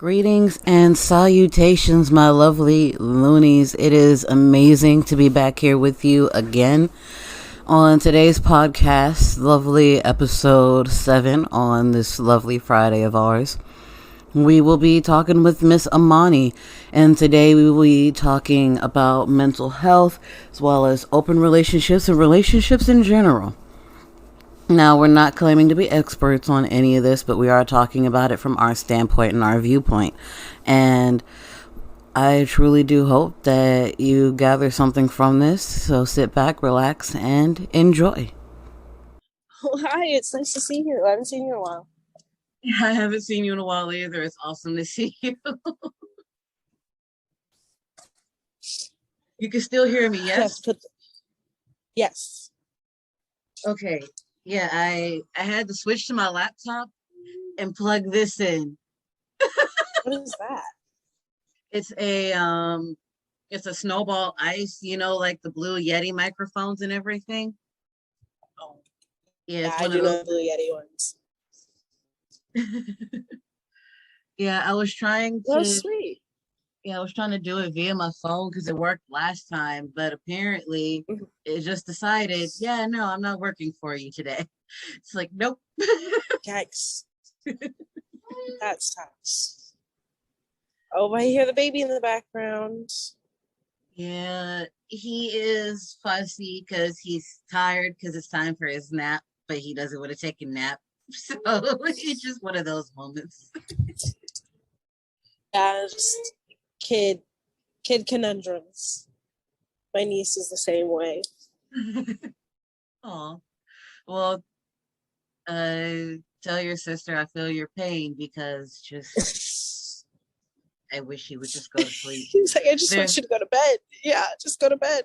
Greetings and salutations, my lovely loonies. It is amazing to be back here with you again on today's podcast, lovely episode 7 on this lovely Friday of ours. We will be talking with Miss Imani, and today we will be talking about mental health as well as open relationships and relationships in general. Now, we're not claiming to be experts on any of this, but we are talking about it from our standpoint and our viewpoint. And I truly do hope that you gather something from this. So sit back, relax, and enjoy. Oh, hi, it's nice to see you. I haven't seen you in a while. I haven't seen you in a while either. It's awesome to see you. You can still hear me, yes? Yes. Okay. Yeah, I had to switch to my laptop and plug this in. What is that? It's a Snowball Ice, like the Blue Yeti microphones and everything. Oh, yeah, it's I one do of know those. the Blue Yeti ones. Yeah, I was trying Oh, to. sweet. Yeah, I was trying to do it via my phone because it worked last time, but apparently it just decided, yeah, no, I'm not working for you today. It's like, nope. Yikes. That's tough. Oh, I hear the baby in the background. Yeah, he is fussy because he's tired because it's time for his nap, but he doesn't want to take a nap. So it's just one of those moments. Yeah, just kid conundrums. My niece is the same way. Oh, well, tell your sister I feel your pain because just I wish he would just go to sleep. He's like, I just want you to go to bed. Yeah, just go to bed.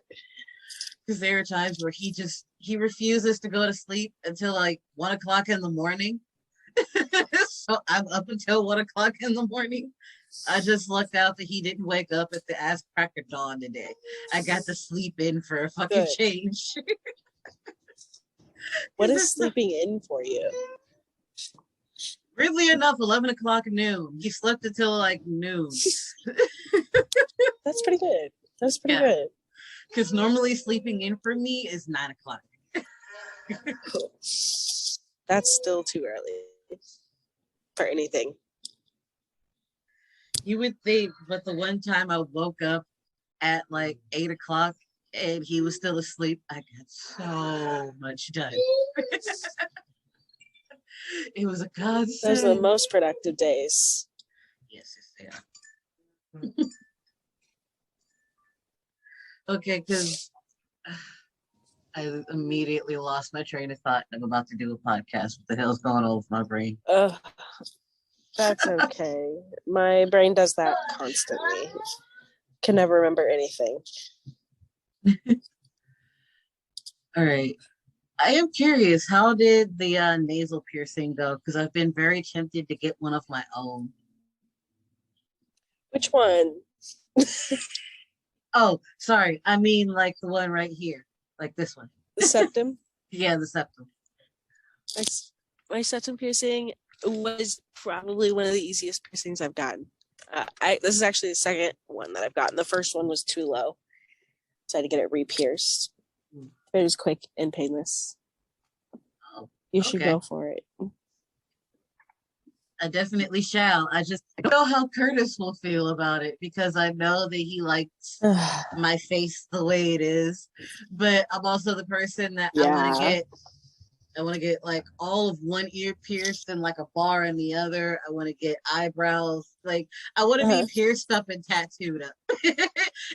Because there are times where he refuses to go to sleep until like 1 o'clock in the morning. So I'm up until 1 o'clock in the morning. I just lucked out that he didn't wake up at the ass crack of dawn today. I got to sleep in for a fucking change. What is sleeping in for you? Weirdly enough, 11 o'clock noon. He slept until like noon. That's pretty good. That's pretty good. Because normally sleeping in for me is 9 o'clock. That's still too early for anything. You would think, but the one time I woke up at like 8 o'clock and he was still asleep, I got so much done. It was a godsend. Those are the most productive days. Yes, yeah. Okay, because I immediately lost my train of thought. I'm about to do a podcast. What the hell's going on with my brain? That's okay. My brain does that constantly. Can never remember anything. All right. I am curious, how did the nasal piercing go? Because I've been very tempted to get one of my own. Which one? Oh, sorry. I mean, like the one right here, like this one. The septum? Yeah, the septum. My septum piercing was probably one of the easiest piercings I've gotten. This is actually the second one that I've gotten. The first one was too low, so I had to get it re-pierced. It was quick and painless. Oh, you should go for it. I definitely shall. I don't know how Curtis will feel about it because I know that he likes my face the way it is, but I'm also the person that I want to get like all of one ear pierced and like a bar in the other. I want to get eyebrows. Like I want to be pierced up and tattooed up.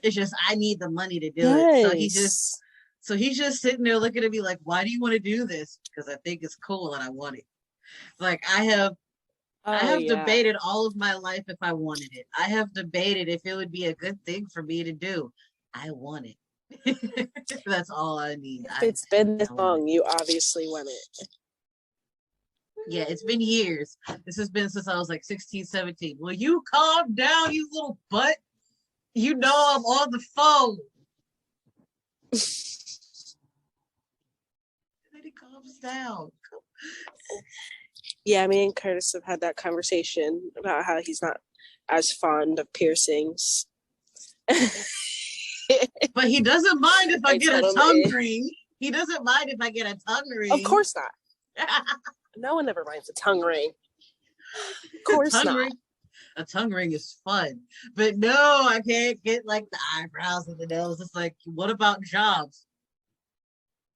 It's just I need the money to do it. So he's just sitting there looking at me like, why do you want to do this? Because I think it's cool and I want it. Like I have debated all of my life if I wanted it. I have debated if it would be a good thing for me to do. I want it. That's all I need. If it's been this long, you obviously want it. Yeah, it's been years. This has been since I was like 16, 17. Will you calm down, you little butt? You know I'm on the phone. Then he calms down. Yeah, me and Curtis have had that conversation about how he's not as fond of piercings. But he doesn't mind if I get a tongue ring. He doesn't mind if I get a tongue ring. Of course not. No one ever minds a tongue ring. Of course not. Ring, a tongue ring is fun. But no, I can't get like the eyebrows and the nails. It's like, what about jobs?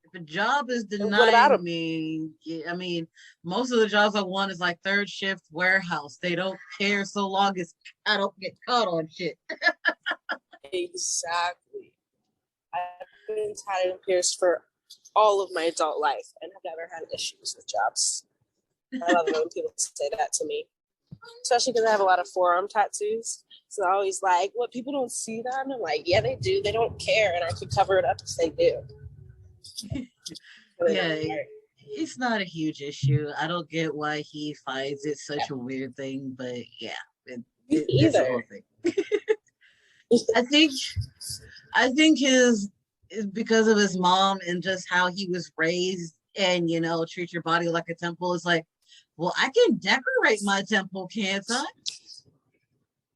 If a job is denying me, I mean, most of the jobs I want is like third shift warehouse. They don't care so long as I don't get caught on shit. Exactly. I've been tatted and pierced for all of my adult life and have never had issues with jobs. I love it when people say that to me, especially because I have a lot of forearm tattoos. So they're always like, "What, people don't see that?" And I'm like, "Yeah, they do. They don't care, and I can cover it up if they do." Yeah, it's not a huge issue. I don't get why he finds it such a weird thing, but yeah, it's a whole thing. I think is because of his mom and just how he was raised, and treat your body like a temple. It's like, well, I can decorate my temple, can't I?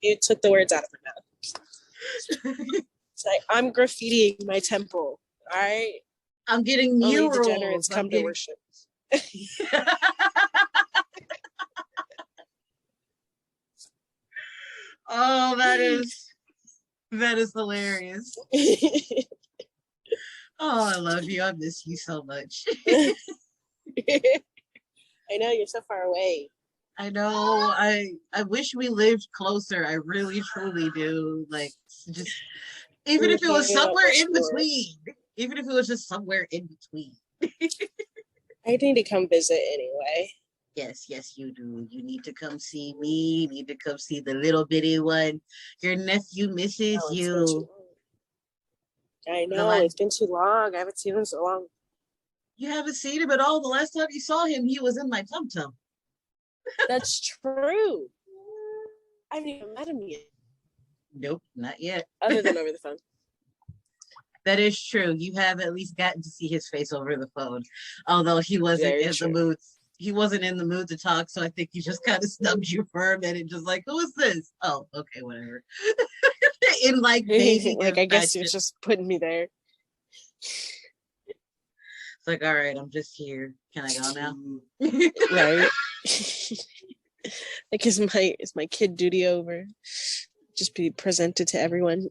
You took the words out of my mouth. It's like, I'm graffitiing my temple. All right. I'm getting murals. Only degenerates come to worship. Oh, that is hilarious. Oh, I love you. I miss you so much. I know, you're so far away. I know. I wish we lived closer. I really, truly do. Like, just even if it was somewhere in between. Even if it was just somewhere in between. I need to come visit anyway. Yes, you do. You need to come see me. You need to come see the little bitty one. Your nephew misses you. I know, it's been too long. I haven't seen him so long. You haven't seen him at all. The last time you saw him, he was in my tum-tum. That's true. I haven't even met him yet. Nope, not yet. Other than over the phone. That is true. You have at least gotten to see his face over the phone. Although he wasn't in the mood. He wasn't in the mood to talk, so I think he just kind of snubbed you for a minute, just like, who is this? Oh, okay, whatever. In like baby, like I guess he was just putting me there. It's like, all right, I'm just here. Can I go now? Right. Like, is my kid duty over? Just be presented to everyone.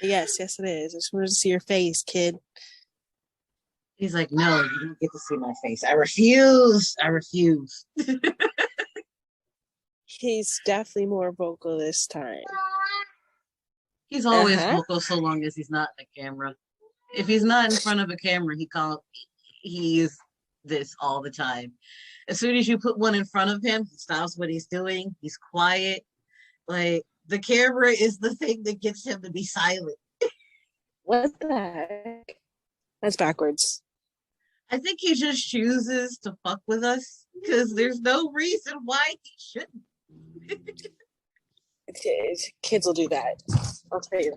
Yes, it is. I just wanted to see your face, kid. He's like, no, you don't get to see my face. I refuse. He's definitely more vocal this time. He's always vocal so long as he's not in the camera. If he's not in front of a camera, he is this all the time. As soon as you put one in front of him, he stops what he's doing. He's quiet. Like, the camera is the thing that gets him to be silent. What the heck? That's backwards. I think he just chooses to fuck with us because there's no reason why he shouldn't. Kids will do that. I'll tell you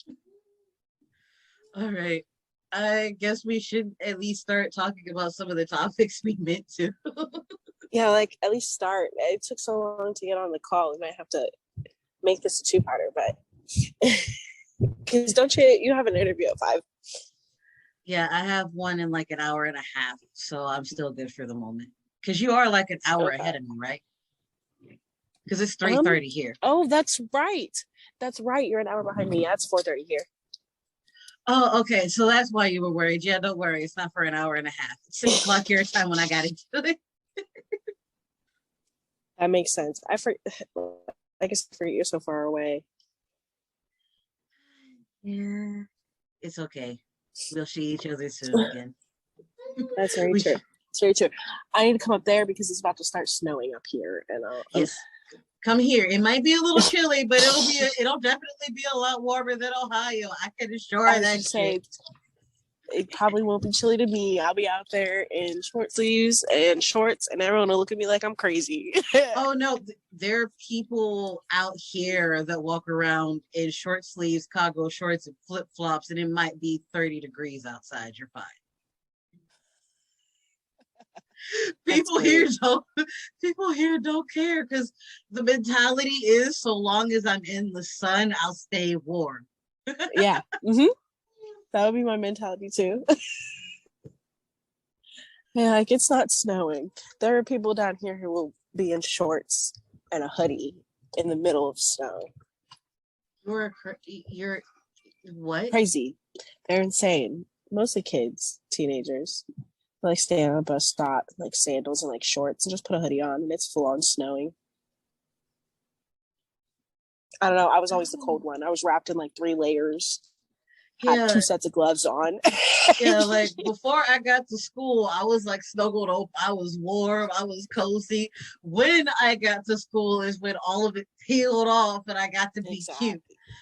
that. All right. I guess we should at least start talking about some of the topics we meant to. Yeah, like at least start. It took so long to get on the call. We might have to make this a two-parter, but because don't you have an interview at 5? Yeah, I have one in like an hour and a half, so I'm still good for the moment. Because you are like an hour ahead of me, right? Because it's 3:30 here. Oh, that's right. That's right. You're an hour behind me. Yeah, it's 4:30 here. Oh, okay. So that's why you were worried. Yeah, don't worry. It's not for an hour and a half. It's 6 o'clock your time when I got into it. That makes sense. I guess I forget you're so far away. Yeah, it's okay. We'll see each other soon again. That's very true. It's very true. I need to come up there because it's about to start snowing up here, and yes, come here. It might be a little chilly, but it'll definitely be a lot warmer than Ohio. I can assure that shit. It probably won't be chilly to me. I'll be out there in short sleeves and shorts, and everyone will look at me like I'm crazy. Oh no, there are people out here that walk around in short sleeves, cargo shorts, and flip flops, and it might be 30 degrees outside. You're fine. people here don't care because the mentality is so long as I'm in the sun, I'll stay warm. Yeah. Mm-hmm. That would be my mentality too. Yeah, like it's not snowing. There are people down here who will be in shorts and a hoodie in the middle of snow. You're what? Crazy. They're insane. Mostly kids, teenagers. They like stay on a bus stop, like sandals and like shorts, and just put a hoodie on, and it's full on snowing. I don't know. I was always the cold one. I was wrapped in like 3 layers. Had 2 sets of gloves on. Yeah, like before I got to school, I was like snuggled up. I was warm. I was cozy. When I got to school is when all of it peeled off and I got to be cute.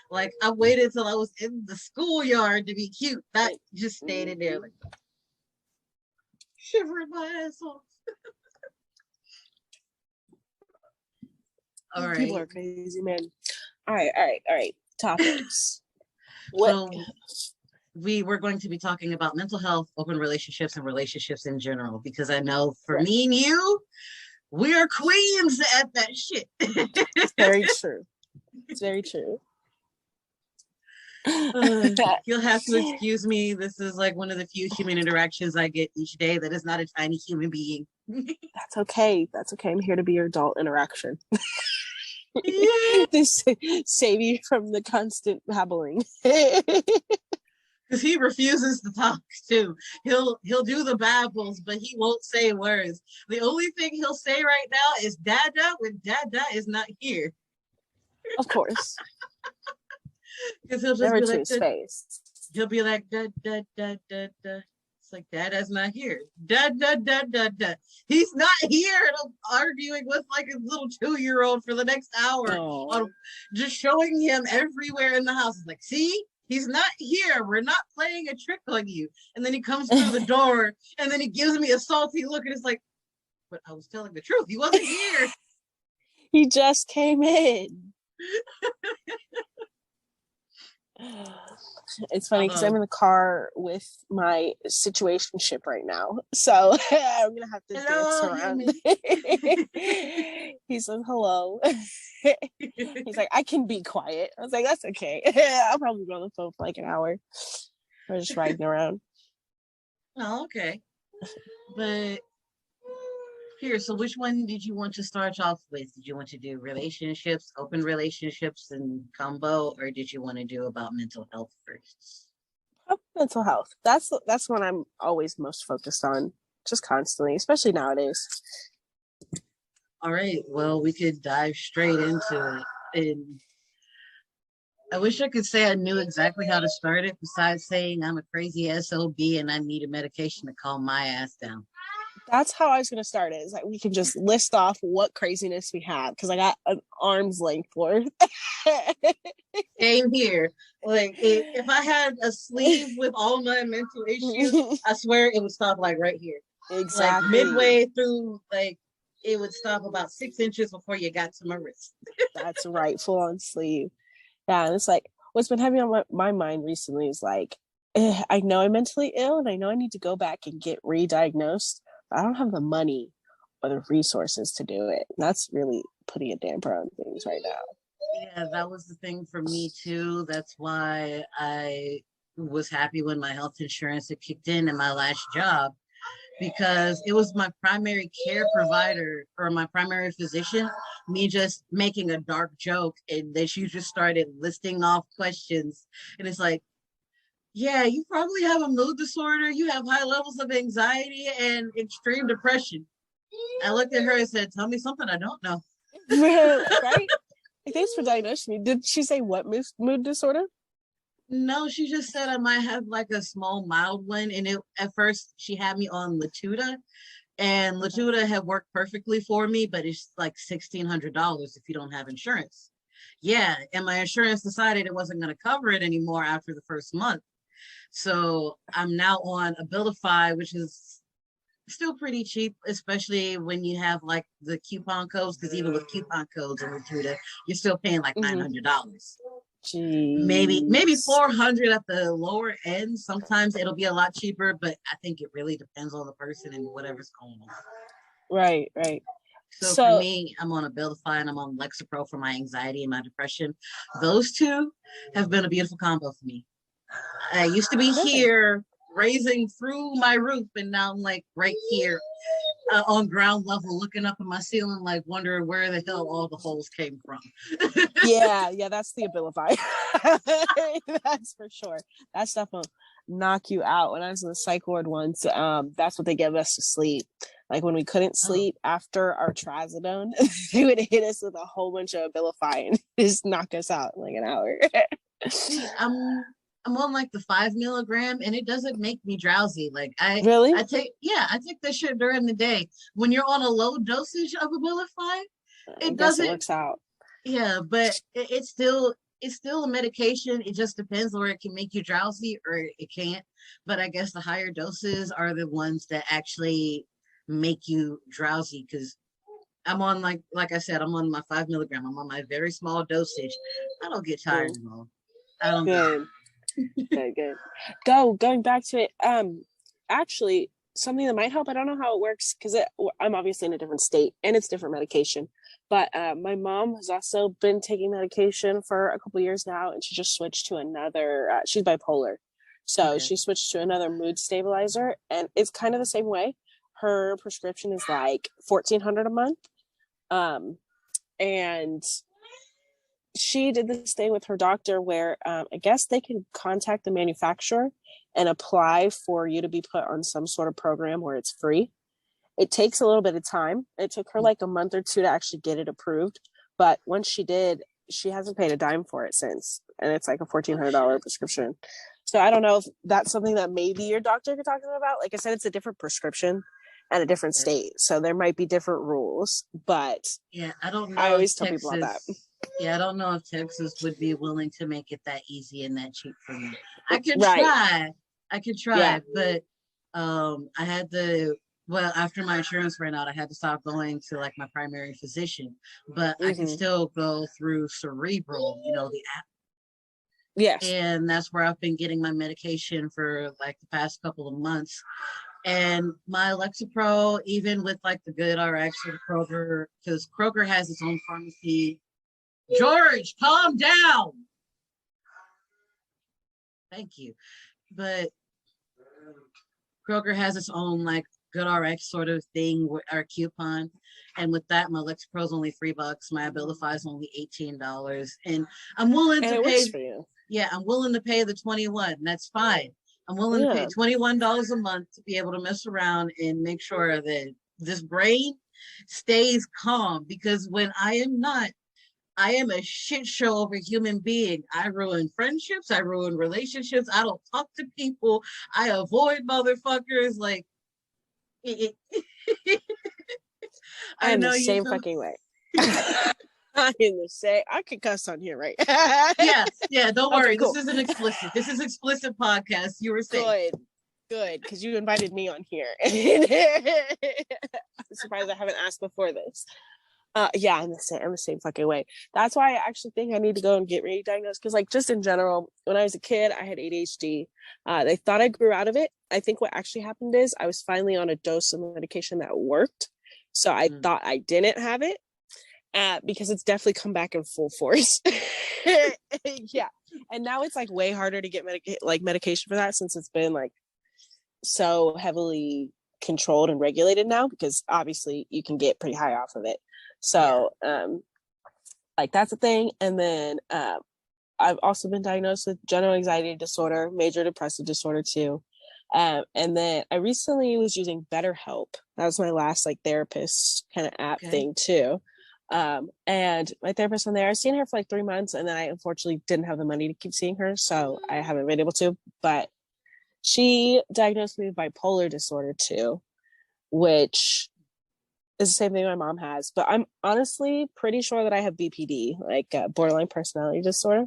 Like I waited till I was in the schoolyard to be cute. Not just standing there like shivering my ass off. All right. People are crazy, man. All right. Topics. What? So we were going to be talking about mental health, open relationships, and relationships in general, because I know for me and you, we are queens at that shit. It's very true. It's very true. You'll have to excuse me. This is like one of the few human interactions I get each day that is not a tiny human being. That's okay. That's okay. I'm here to be your adult interaction. Yeah. This save you from the constant babbling. Because he refuses to talk too. He'll do the babbles, but he won't say words. The only thing he'll say right now is "dada" when Dada is not here. Of course. Because he'll just never be to like, his face. He'll be like, da da da da da. It's like Dada's not here. Da da da da da. He's not here. And I'm arguing with like a little 2-year-old for the next hour, on just showing him everywhere in the house. It's like, see, he's not here. We're not playing a trick on you. And then he comes through the door, and then he gives me a salty look, and it's like, but I was telling the truth. He wasn't here. He just came in. It's funny because I'm in the car with my situationship right now, so I'm gonna have to dance around. He's like, hello. He's like, I can be quiet. I was like, that's okay. I'll probably be on the phone for like an hour. We're just riding around. Oh, okay. But here, so which one did you want to start off with? Did you want to do relationships, open relationships, and combo, or did you want to do about mental health first? Mental health. That's what I'm always most focused on, just constantly, especially nowadays. All right. Well, we could dive straight into it. And I wish I could say I knew exactly how to start it, besides saying I'm a crazy SOB and I need a medication to calm my ass down. That's how I was going to start it. Is like we can just list off what craziness we have, because I got an arm's length worth. Same here. Like if I had a sleeve with all my mental issues, I swear it would stop like right here. Exactly. Like midway through, like it would stop about 6 inches before you got to my wrist. That's right, full on sleeve. Yeah, and it's like what's been heavy on my mind recently is like, I know I'm mentally ill and I know I need to go back and get re-diagnosed. I don't have the money or the resources to do it. And that's really putting a damper on things right now. Yeah, that was the thing for me too. That's why I was happy when my health insurance had kicked in my last job, because it was my primary care provider or my primary physician, me just making a dark joke, and then she just started listing off questions. And it's like, yeah, you probably have a mood disorder. You have high levels of anxiety and extreme depression. I looked at her and said, tell me something I don't know. Right? Thanks for diagnosing me. Did she say what mood disorder? No, she just said I might have like a small mild one. And at first she had me on Latuda, and Latuda had worked perfectly for me, but it's like $1,600 if you don't have insurance. Yeah, and my insurance decided it wasn't going to cover it anymore after the first month. So I'm now on Abilify, which is still pretty cheap, especially when you have like the coupon codes, because even with coupon codes and Latuda, you're still paying like $900. Maybe 400 at the lower end. Sometimes it'll be a lot cheaper, but I think it really depends on the person and whatever's going on. Right. So for me, I'm on Abilify and I'm on Lexapro for my anxiety and my depression. Those two have been a beautiful combo for me. I used to be here raising through my roof, and now I'm like right here on ground level, looking up at my ceiling, like wondering where the hell all the holes came from. yeah, that's the Abilify. That's for sure. That stuff will knock you out. When I was in the psych ward once, that's what they give us to sleep. Like when we couldn't sleep after our trazodone, they would hit us with a whole bunch of Abilify and just knock us out in like an hour. See, I'm on like the 5 milligram, and it doesn't make me drowsy. Like I take this shit during the day. When you're on a low dosage of Abilify, it doesn't. It works out. Yeah, but it's still a medication. It just depends where it can make you drowsy or it can't. But I guess the higher doses are the ones that actually make you drowsy, because I'm on like I said, I'm on my 5 milligram. I'm on my very small dosage. I don't get tired at all. I don't. Good. Good. Going back to it. Actually, something that might help. I don't know how it works because I'm obviously in a different state and it's different medication. But my mom has also been taking medication for a couple years now, and she just switched to another. She's bipolar, so she switched to another mood stabilizer, and it's kind of the same way. Her prescription is like $1,400 a month, and she did this thing with her doctor where I guess they can contact the manufacturer and apply for you to be put on some sort of program where it's free. It takes a little bit of time. It took her like a month or two to actually get it approved. But once she did, she hasn't paid a dime for it since. And it's like a $1,400 prescription. So I don't know if that's something that maybe your doctor could talk to them about. Like I said, it's a different prescription and a different state. So there might be different rules. But yeah, I don't know. I always tell people about that. Yeah, I don't know if Texas would be willing to make it that easy and that cheap for me. I could try. But I had to. Well, after my insurance ran out, I had to stop going to like my primary physician, but I can still go through Cerebral, the app. Yes. And that's where I've been getting my medication for like the past couple of months. And my Lexapro, even with like the Good RX or Kroger, because Kroger has its own pharmacy. George, calm down. Thank you. But Kroger has its own like Good RX sort of thing, or coupon, and with that, my Lexapro is only $3. My Abilify is only $18, and I'm willing to pay. For you. Yeah, I'm willing to pay the $21. That's fine. I'm willing to pay $21 a month to be able to mess around and make sure that this brain stays calm. Because when I am a shit show of a human being. I ruin friendships. I ruin relationships. I don't talk to people. I avoid motherfuckers. Like. I'm the same fucking way. I'm the same. I could cuss on here, right? yeah. Don't worry. Cool. This isn't explicit. This is explicit podcast. You were saying good, because you invited me on here. I'm surprised I haven't asked before this. Yeah, I'm the same fucking way. That's why I actually think I need to go and get re-diagnosed. Because, like, just in general, when I was a kid, I had ADHD. They thought I grew out of it. I think what actually happened is I was finally on a dose of medication that worked. So I thought I didn't have it, because it's definitely come back in full force. Yeah, and now it's like way harder to get medication for that, since it's been like so heavily controlled and regulated now, because obviously you can get pretty high off of it. So like that's a thing. And then I've also been diagnosed with general anxiety disorder, major depressive disorder too. And then I recently was using BetterHelp. That was my last like therapist kind of app thing too. And my therapist on there, I've seen her for like 3 months, and then I unfortunately didn't have the money to keep seeing her, so I haven't been able to. But she diagnosed me with bipolar disorder too, which is the same thing my mom has. But I'm honestly pretty sure that I have BPD, like borderline personality disorder.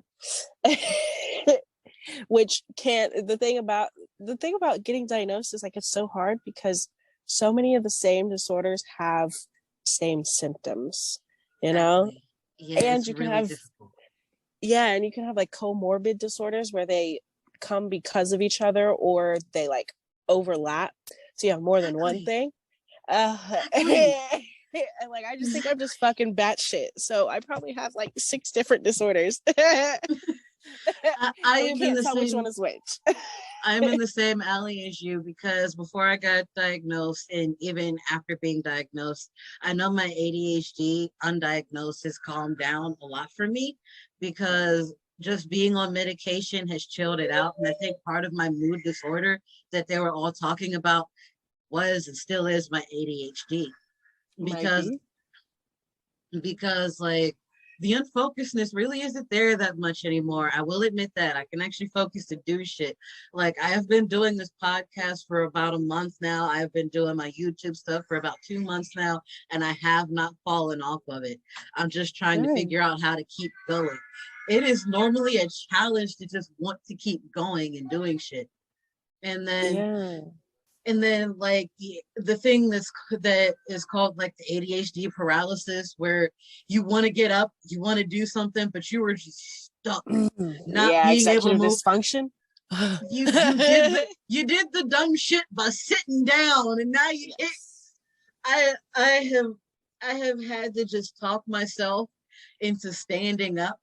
Which the thing about getting diagnosed is like it's so hard, because so many of the same disorders have same symptoms, you know. Yeah, and you can have difficult. Yeah, and you can have like comorbid disorders where they come because of each other or they like overlap. So you have more than one thing. And like I just think I'm just fucking batshit. So I probably have like 6 different disorders. I am in can't the tell which same. one is which. I'm in the same alley as you because before I got diagnosed and even after being diagnosed, I know my ADHD undiagnosed has calmed down a lot for me because just being on medication has chilled it out. And I think part of my mood disorder that they were all talking about was and still is my ADHD Might because be. like the unfocusedness really isn't there that much anymore. I will admit that I can actually focus to do shit. Like I have been doing this podcast for about a month now. I've been doing my YouTube stuff for about 2 months now, and I have not fallen off of it. I'm just trying to figure out how to keep going. It is normally a challenge to just want to keep going and doing shit. And then like the thing that is called like the ADHD paralysis, where you want to get up, you want to do something, but you were just stuck, not being able to move. Dysfunction. You did the dumb shit by sitting down, and now you hit. I have had to just talk myself into standing up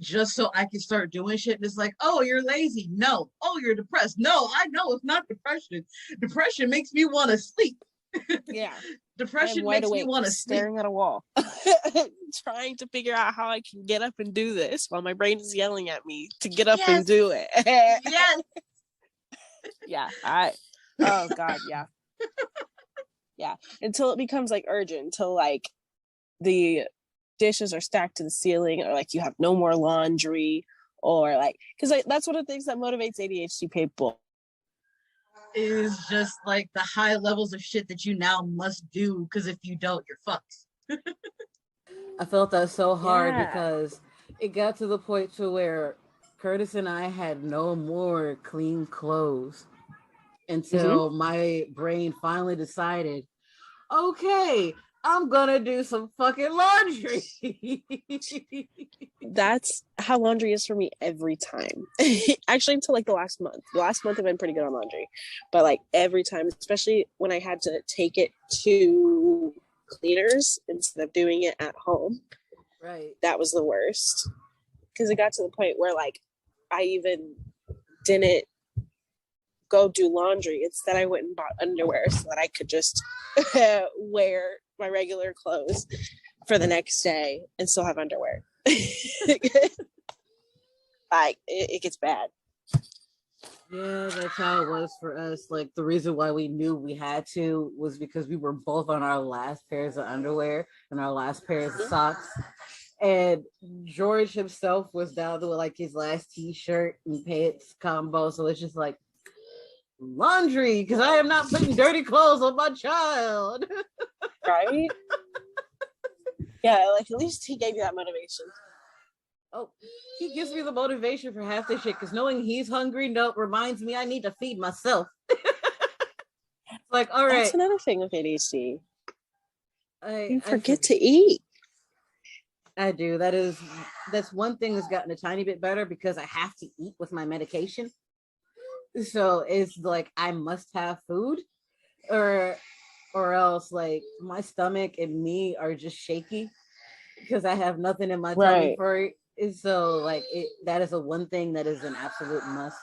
just so I can start doing shit. And it's like, oh, you're lazy. No. Oh, you're depressed. No, I know it's not depression. Depression makes me want to sleep. Yeah. Depression makes me want to staring at a wall, trying to figure out how I can get up and do this while my brain is yelling at me to get up and do it. Yes. Yeah. Oh God. Yeah. Yeah. Until it becomes like urgent, until like the dishes are stacked to the ceiling, or like you have no more laundry, or like because like, that's one of the things that motivates ADHD people is just like the high levels of shit that you now must do, because if you don't, you're fucked. I felt that so hard because it got to the point to where Curtis and I had no more clean clothes until my brain finally decided, okay, I'm gonna do some fucking laundry. That's how laundry is for me every time. Actually, until like the last month. The last month I've been pretty good on laundry, but like every time, especially when I had to take it to cleaners instead of doing it at home, right? That was the worst because it got to the point where like I even didn't go do laundry. Instead, I went and bought underwear so that I could just wear my regular clothes for the next day and still have underwear. Like it gets bad. Yeah, that's how it was for us. Like the reason why we knew we had to was because we were both on our last pairs of underwear and our last pairs of socks. And George himself was down to like his last t-shirt and pants combo. So it's just like laundry, because I am not putting dirty clothes on my child. Right? Yeah, like at least he gave you that motivation. Oh, he gives me the motivation for half this shit, because knowing he's hungry reminds me I need to feed myself. Like, all right. That's another thing with ADHD. You forget to eat. I do. That's one thing that's gotten a tiny bit better because I have to eat with my medication. So it's like I must have food, or else like my stomach and me are just shaky because I have nothing in my tummy for it. So like that is a one thing that is an absolute must.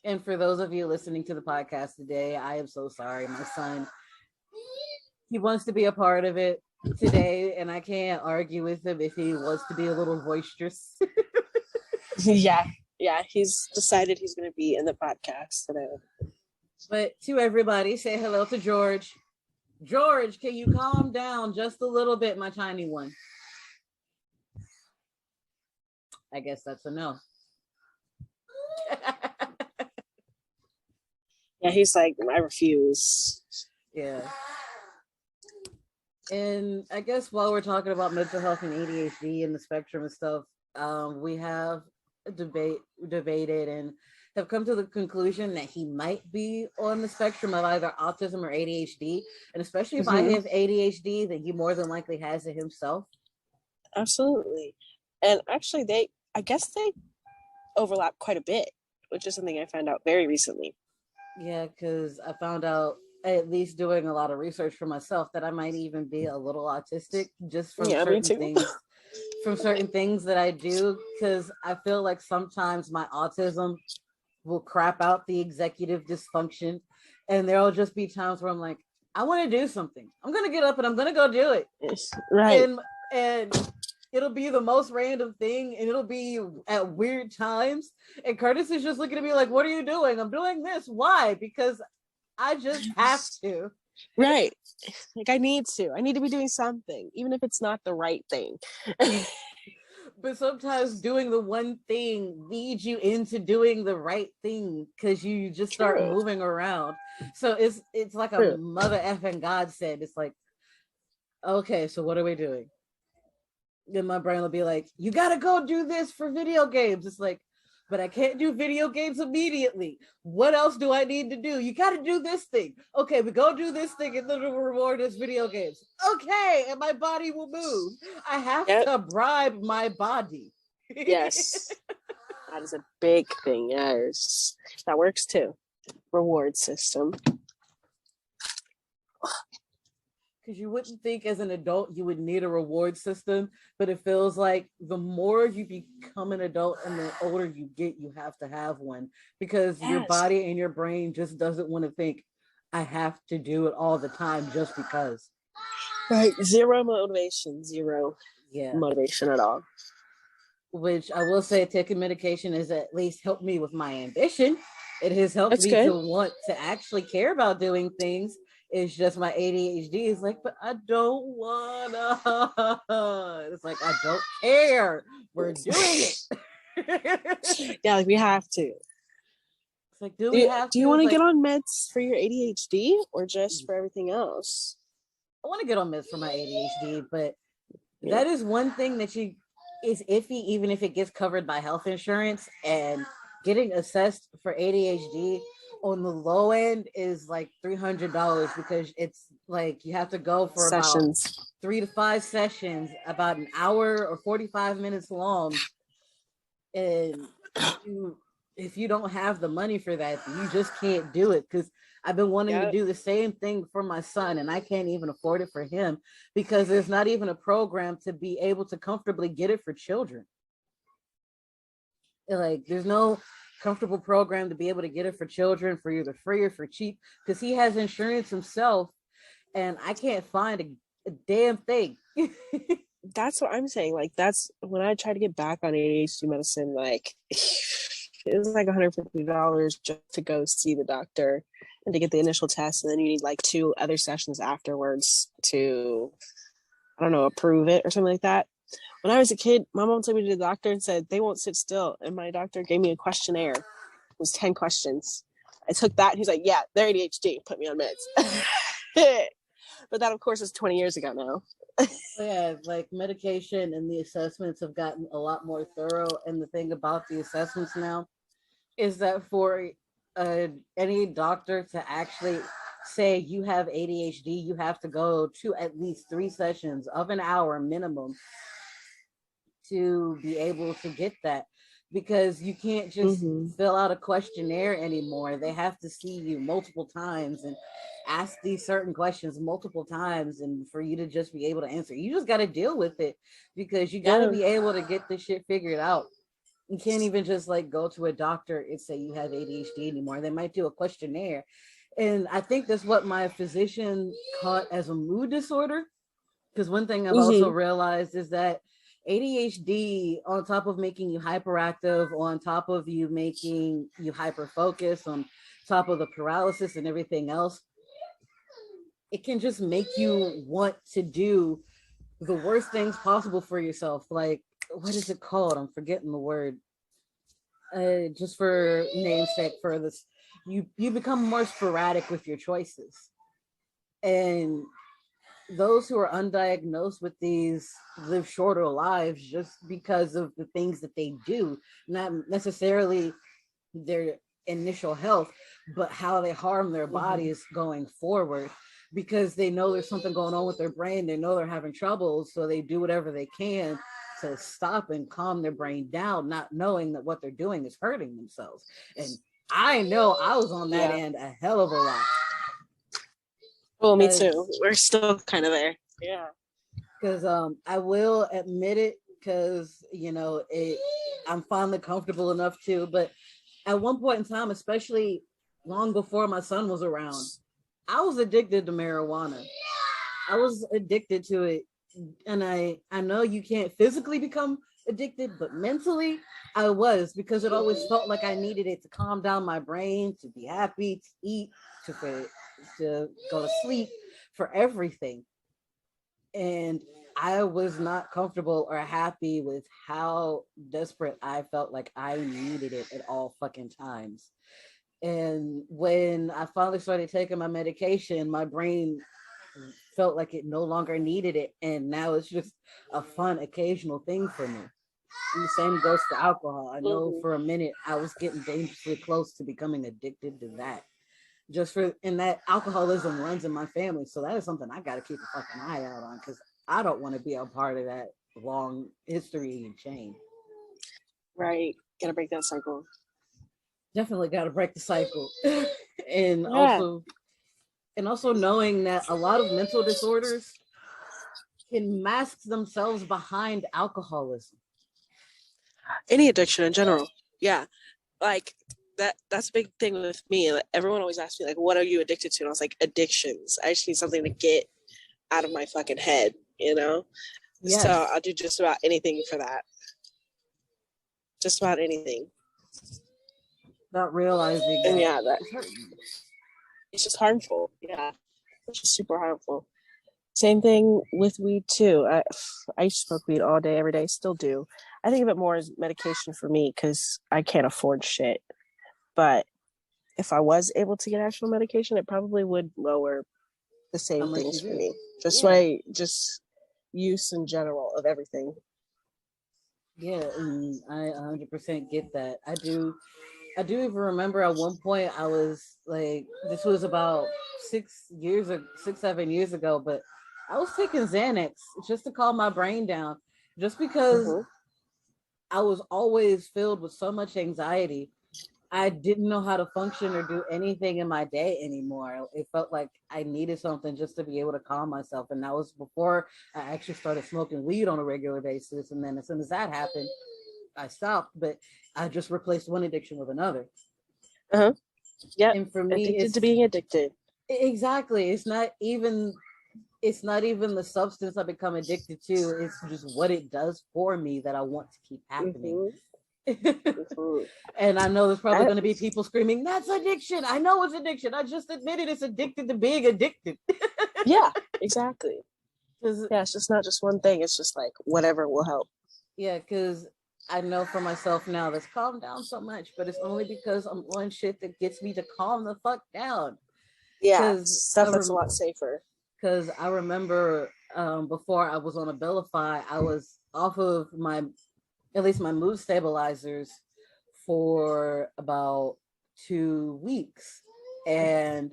And for those of you listening to the podcast today, I am so sorry. My son, he wants to be a part of it today, and I can't argue with him if he wants to be a little boisterous. Yeah, he's decided he's going to be in the podcast today. But to everybody, say hello to George. George, can you calm down just a little bit, my tiny one? I guess that's a no. Yeah, he's like, I refuse. Yeah. And I guess while we're talking about mental health and ADHD and the spectrum and stuff, we have debated and have come to the conclusion that he might be on the spectrum of either autism or ADHD. And especially if I have ADHD, then he more than likely has it himself. Absolutely. And actually, I guess they overlap quite a bit, which is something I found out very recently. Yeah, because I found out, at least doing a lot of research for myself, that I might even be a little autistic just from certain things. From certain things that I do, because I feel like sometimes my autism will crap out the executive dysfunction, and there'll just be times where I'm like, I want to do something. I'm gonna get up and I'm gonna go do it. Right. And it'll be the most random thing, and it'll be at weird times. And Curtis is just looking at me like, "What are you doing?" I'm doing this. Why? Because I just have to. Right. Like I need to be doing something, even if it's not the right thing. But sometimes doing the one thing leads you into doing the right thing because you just start moving around. So it's like a mother effing God said. It's like, okay, so what are we doing? Then my brain will be like, you gotta go do this for video games. It's like, but I can't do video games immediately. What else do I need to do? You got to do this thing. Okay, we go do this thing and then the reward is video games. Okay, and my body will move. I have to bribe my body. Yes. That is a big thing. Yes. That works too. Reward system. Because you wouldn't think as an adult you would need a reward system, but it feels like the more you become an adult and the older you get, you have to have one, because your body and your brain just doesn't want to think, I have to do it all the time just because. Right. Zero motivation. Zero motivation at all. Which I will say, taking medication has at least helped me with my ambition. It has helped me to want to actually care about doing things. It's just my ADHD is like, but I don't wanna. It's like, I don't care. We're doing it. Yeah, like we have to. It's like, do we have to? Do you want to get on meds for your ADHD or just for everything else? I want to get on meds for my ADHD, but that is one thing that is iffy, even if it gets covered by health insurance. And getting assessed for ADHD on the low end is like $300, because it's like you have to go for about 3 to 5 sessions, about an hour or 45 minutes long. And if you don't have the money for that, you just can't do it. Because I've been wanting to do the same thing for my son, and I can't even afford it for him because there's not even a program to be able to comfortably get it for children. Like, there's no comfortable program to be able to get it for children for either free or for cheap, because he has insurance himself, and I can't find a damn thing. That's what I'm saying. Like, that's when I try to get back on ADHD medicine, like it was like $150 just to go see the doctor and to get the initial test, and then you need like 2 other sessions afterwards to, I don't know, approve it or something like that. When I was a kid, my mom took me to the doctor and said they won't sit still, and my doctor gave me a questionnaire. It was 10 questions. I took that, and he's like, yeah, they're ADHD, put me on meds. But that, of course, is 20 years ago now. Yeah, like medication and the assessments have gotten a lot more thorough. And the thing about the assessments now is that for any doctor to actually say you have ADHD, you have to go to at least 3 sessions of an hour minimum to be able to get that, because you can't just fill out a questionnaire anymore. They have to see you multiple times and ask these certain questions multiple times, and for you to just be able to answer, you just got to deal with it, because you got to be able to get this shit figured out. You can't even just like go to a doctor and say you have ADHD anymore. They might do a questionnaire. And I think that's what my physician caught as a mood disorder. Because one thing I've also realized is that ADHD, on top of making you hyperactive, on top of you making you hyper focused, on top of the paralysis and everything else, it can just make you want to do the worst things possible for yourself. Like, what is it called? I'm forgetting the word. Just for namesake for this, you become more sporadic with your choices. And those who are undiagnosed with these live shorter lives just because of the things that they do, not necessarily their initial health, but how they harm their bodies going forward, because they know there's something going on with their brain. They know they're having trouble, so they do whatever they can to stop and calm their brain down, not knowing that what they're doing is hurting themselves. And I know I was on that end a hell of a lot. Well, me too. We're still kind of there. Yeah. Because I will admit it, because I'm finally comfortable enough to, but at one point in time, especially long before my son was around, I was addicted to marijuana. I was addicted to it. And I know you can't physically become addicted, but mentally I was, because it always felt like I needed it to calm down my brain, to be happy, to eat, to go to sleep, for everything. And I was not comfortable or happy with how desperate I felt like I needed it at all fucking times. And when I finally started taking my medication, my brain felt like it no longer needed it. And now it's just a fun occasional thing for me. And the same goes for alcohol. I know for a minute I was getting dangerously close to becoming addicted to that. And that alcoholism runs in my family. So that is something I got to keep a fucking eye out on, because I don't want to be a part of that long history and chain. Right. Got to break that cycle. Definitely got to break the cycle. And also knowing that a lot of mental disorders can mask themselves behind alcoholism. Any addiction in general. Yeah. Like that's a big thing with me. Like, everyone always asks me, like, what are you addicted to? And I was like, addictions. I just need something to get out of my fucking head, Yes. So I'll do just about anything for that. Just about anything. Not realizing and it's just harmful. Yeah. It's just super harmful. Same thing with weed too. I smoke weed all day, every day, still do. I think of it more as medication for me because I can't afford shit. But if I was able to get actual medication, it probably would lower the same things for me. Just use in general of everything. Yeah, and I 100% get that. I do even remember at one point I was like, this was about 7 years ago, but I was taking Xanax just to calm my brain down, just because I was always filled with so much anxiety. I didn't know how to function or do anything in my day anymore. It felt like I needed something just to be able to calm myself. And that was before I actually started smoking weed on a regular basis. And then as soon as that happened, I stopped, but I just replaced one addiction with another. Yeah. And for me, addicted to being addicted. Exactly. It's not even the substance I become addicted to. It's just what it does for me that I want to keep happening. And I know there's probably going to be people screaming, that's addiction. I know it's addiction. I just admitted it's addicted to being addicted. Yeah, exactly. Yeah, it's just not just one thing. It's just like whatever will help. Yeah, because I know for myself now that's calmed down so much, but it's only because I'm on shit that gets me to calm the fuck down. Yeah, stuff that's a lot safer. Because I remember before I was on Abilify, I was off of at least my mood stabilizers for about 2 weeks. And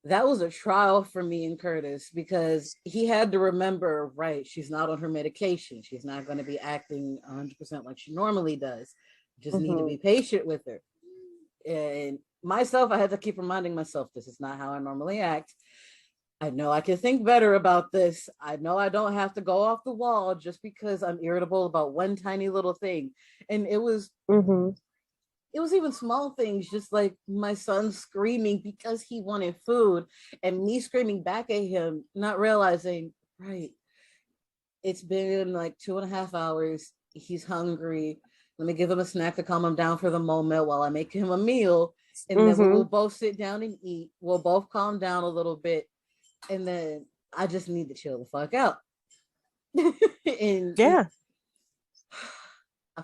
that was a trial for me and Curtis, because he had to remember, right, she's not on her medication. She's not going to be acting 100% like she normally does. Just need to be patient with her. And myself, I had to keep reminding myself, this is not how I normally act. I know I can think better about this. I know I don't have to go off the wall just because I'm irritable about one tiny little thing. And it was even small things, just like my son screaming because he wanted food and me screaming back at him, not realizing, right, it's been like 2.5 hours. He's hungry. Let me give him a snack to calm him down for the moment while I make him a meal. And then we will both sit down and eat. We'll both calm down a little bit. And then I just need to chill the fuck out. I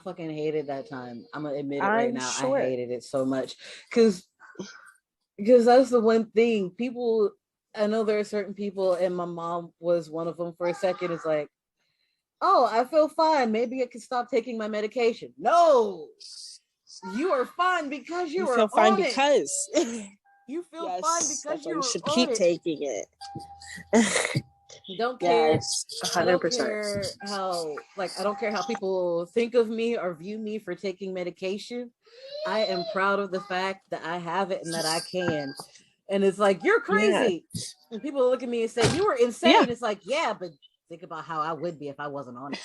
fucking hated that time. I'm gonna admit it right now. Sure. I hated it so much. Because that's the one thing. People, I know there are certain people, and my mom was one of them for a second. It's like, oh, I feel fine. Maybe I can stop taking my medication. No, you are fine because you feel fine because you feel fine because you should keep taking it. Don't care. Yes, I don't 100%. care how I don't care how people think of me or view me for taking medication. I am proud of the fact that I have it and that I can. And it's like, you're Yeah. crazy. And people look at me and say, you were insane. Yeah. It's like, yeah, but think about how I would be if I wasn't on it.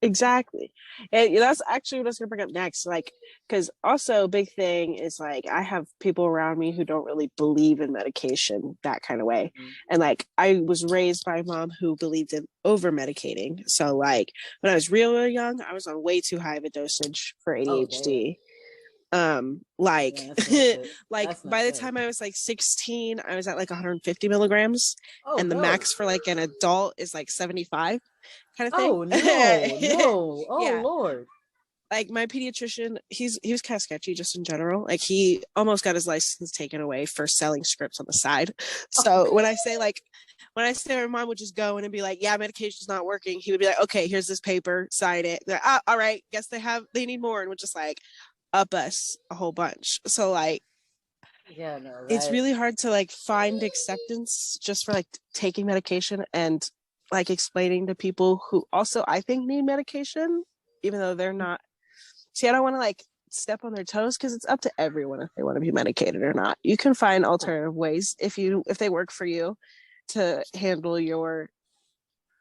Exactly. And that's actually what I was gonna bring up next. Like, because also a big thing is like I have people around me who don't really believe in medication that kind of way. Mm-hmm. And like I was raised by a mom who believed in over medicating. So like when I was real young, I was on way too high of a dosage for ADHD. Like by the time I was like 16, I was at like 150 milligrams. And the max for like an adult is like 75 kind of thing. Oh no. Oh yeah. Lord. Like my pediatrician, he was kind of sketchy just in general. Like he almost got his license taken away for selling scripts on the side. So when I say my mom would just go in and be like, yeah, medication's not working, he would be like, okay, here's this paper, sign it. They're like, all right, guess they need more, and would just like up us a whole bunch. So like it's really hard to like find acceptance just for like taking medication and like explaining to people who also I think need medication, even though they're not. See, I don't want to like step on their toes because it's up to everyone if they want to be medicated or not. You can find alternative ways if they work for you to handle your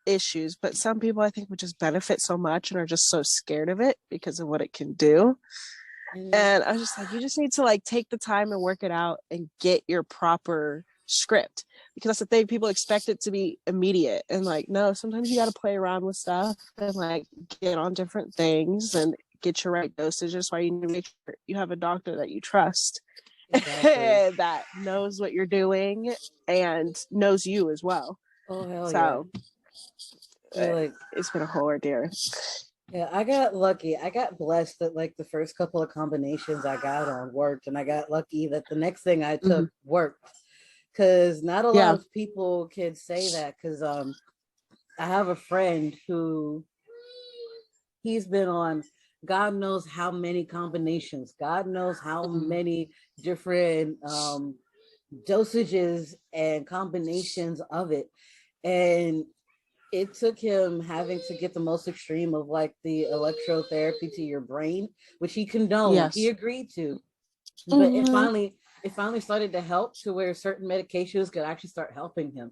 issues, but some people I think would just benefit so much and are just so scared of it because of what it can do. And I was just like, you just need to like take the time and work it out and get your proper script, because that's the thing, people expect it to be immediate, and like no, sometimes you got to play around with stuff and like get on different things and get your right dosage. That's why you need to make sure you have a doctor that you trust. Exactly. That knows what you're doing and knows you as well. Oh hell so yeah. It's been a whole ordeal. Yeah, I got lucky. I got blessed that like the first couple of combinations I got on worked, and I got lucky that the next thing I took worked. Because not a lot of people can say that. Because I have a friend who he's been on God knows how many combinations, God knows how many different dosages and combinations of it, and it took him having to get the most extreme of like the electrotherapy to your brain, which he condoned. Yes. He agreed to, but it finally started to help to where certain medications could actually start helping him,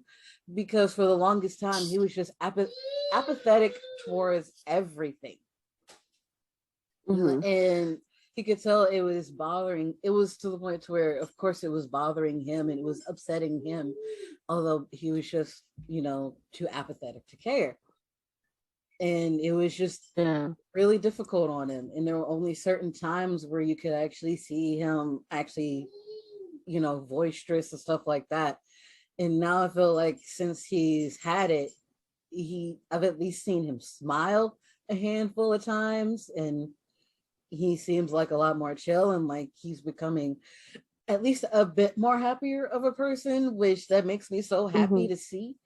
because for the longest time he was just apathetic towards everything. And he could tell it was bothering. It was to the point to where, of course, it was bothering him and it was upsetting him, although he was just, too apathetic to care. And it was just really difficult on him. And there were only certain times where you could actually see him actually, boisterous and stuff like that. And now I feel like since he's had it, I've at least seen him smile a handful of times, and he seems like a lot more chill, and like he's becoming at least a bit more happier of a person, which that makes me so happy to see.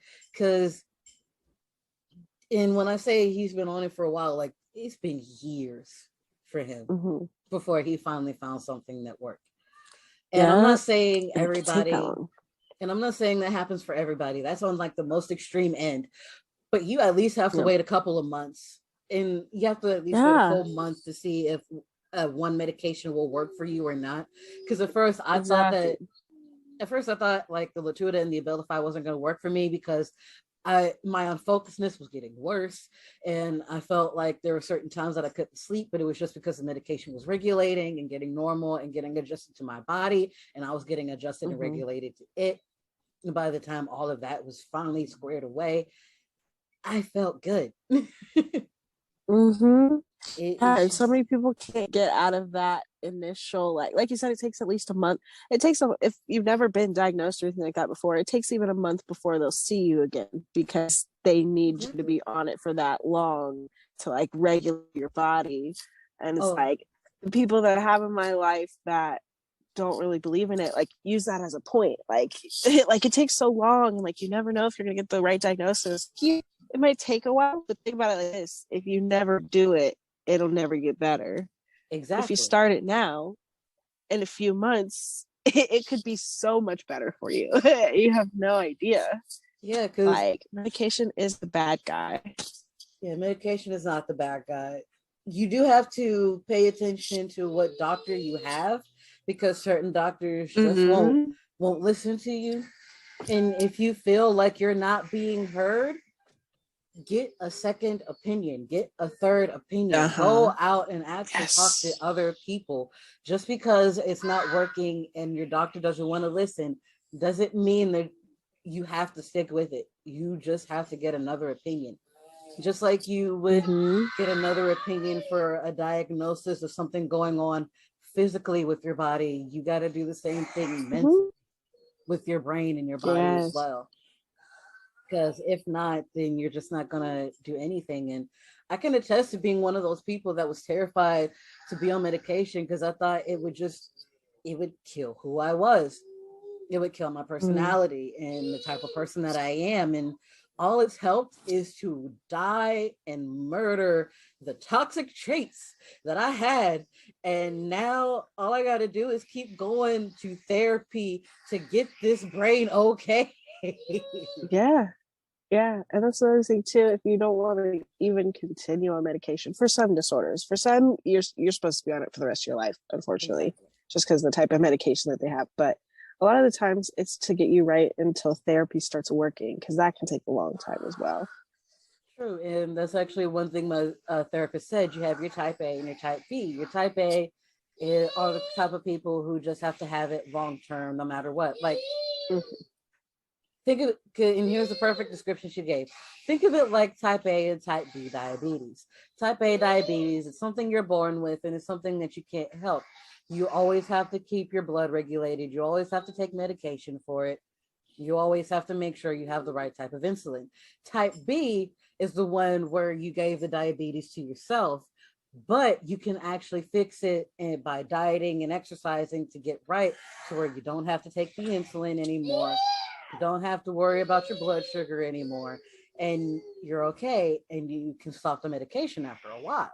And when I say he's been on it for a while, like it's been years for him before he finally found something that worked. And I'm not saying everybody, and I'm not saying that happens for everybody. That's on like the most extreme end, but you at least have to wait a couple of months. And you have to at least wait a full month to see if one medication will work for you or not. Because at first I thought like the Latuda and the Abilify wasn't going to work for me, because my unfocusedness was getting worse, and I felt like there were certain times that I couldn't sleep, but it was just because the medication was regulating and getting normal and getting adjusted to my body, and I was getting adjusted and regulated to it. And by the time all of that was finally squared away, I felt good. And so many people can't get out of that initial, like you said, it takes at least a month. If you've never been diagnosed or anything like that before, it takes even a month before they'll see you again, because they need you to be on it for that long to like regulate your body. And it's like the people that I have in my life that don't really believe in it, like use that as a point, like it takes so long, and like you never know if you're gonna get the right diagnosis. It might take a while, but think about it like this: if you never do it, it'll never get better. Exactly. If you start it now, in a few months, it could be so much better for you. You have no idea. Yeah, because like medication is the bad guy. Yeah, medication is not the bad guy. You do have to pay attention to what doctor you have, because certain doctors just won't listen to you. And if you feel like you're not being heard, get a second opinion, get a third opinion, go out and actually talk to other people. Just because it's not working and your doctor doesn't want to listen doesn't mean that you have to stick with it. You just have to get another opinion. Just like you would get another opinion for a diagnosis of something going on physically with your body, you got to do the same thing mentally with your brain and your body as well. Because if not, then you're just not gonna do anything. And I can attest to being one of those people that was terrified to be on medication, because I thought it would kill who I was. It would kill my personality and the type of person that I am. And all it's helped is to die and murder the toxic traits that I had. And now all I got to do is keep going to therapy to get this brain okay. Yeah, and that's another thing too. If you don't want to even continue on medication for some disorders, for some you're supposed to be on it for the rest of your life, unfortunately, just because of the type of medication that they have. But a lot of the times it's to get you right until therapy starts working, because that can take a long time as well. True, and that's actually one thing my therapist said. You have your type A and your type B. Your type A are the type of people who just have to have it long term, no matter what. Like, think of it, and here's the perfect description she gave. Think of it like type A and type B diabetes. Type A diabetes is something you're born with, and it's something that you can't help. You always have to keep your blood regulated. You always have to take medication for it. You always have to make sure you have the right type of insulin. Type B is the one where you gave the diabetes to yourself, but you can actually fix it by dieting and exercising to get right to where you don't have to take the insulin anymore. You don't have to worry about your blood sugar anymore, and you're okay, and you can stop the medication after a while.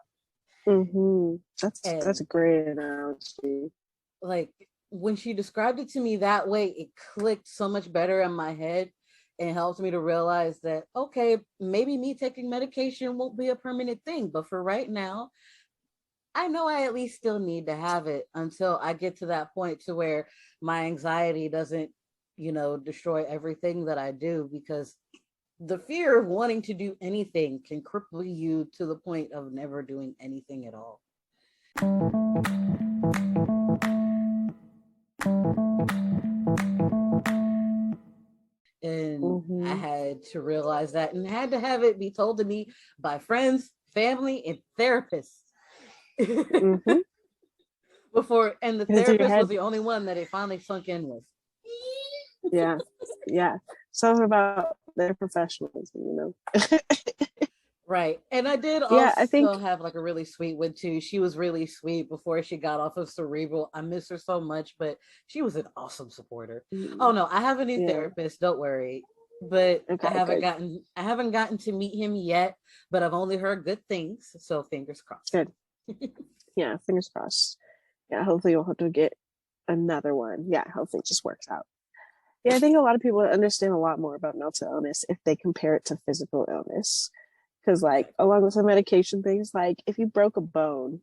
That's a great analogy. Like, when she described it to me that way, it clicked so much better in my head and helped me to realize that, okay, maybe me taking medication won't be a permanent thing, but for right now, I know I at least still need to have it until I get to that point to where my anxiety doesn't, destroy everything that I do, because the fear of wanting to do anything can cripple you to the point of never doing anything at all. And I had to realize that, and had to have it be told to me by friends, family, and therapists. Before, and the therapist was the only one that it finally sunk in with. Yeah. Something about their professionalism, Right. And I did also have like a really sweet one too. She was really sweet before she got off of cerebral. I miss her so much, but she was an awesome supporter. Oh no, I have a new therapist, don't worry. But I haven't gotten to meet him yet, but I've only heard good things, so fingers crossed. Good. Yeah, fingers crossed. Yeah, hopefully you'll have to get another one. Yeah, hopefully it just works out. Yeah, I think a lot of people understand a lot more about mental illness if they compare it to physical illness. Because, like, along with the medication things, like, if you broke a bone,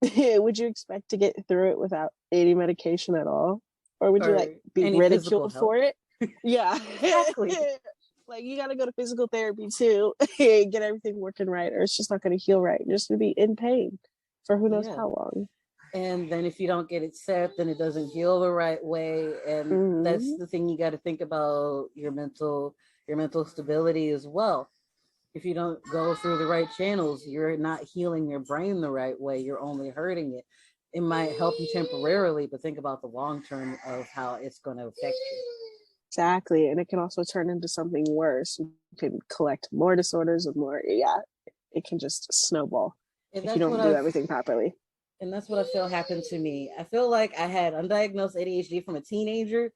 would you expect to get through it without any medication at all? Or would you, like, be ridiculed for it? Yeah. Exactly. Like, you got to go to physical therapy, too, get everything working right, or it's just not going to heal right. You're just going to be in pain for who knows how long. And then if you don't get it set, then it doesn't heal the right way. And that's the thing you got to think about your mental stability as well. If you don't go through the right channels, you're not healing your brain the right way. You're only hurting it. It might help you temporarily, but think about the long term of how it's going to affect you. Exactly. And it can also turn into something worse. You can collect more disorders and more. Yeah, it can just snowball if you don't do everything properly. And that's what I feel happened to me. I feel like I had undiagnosed ADHD from a teenager,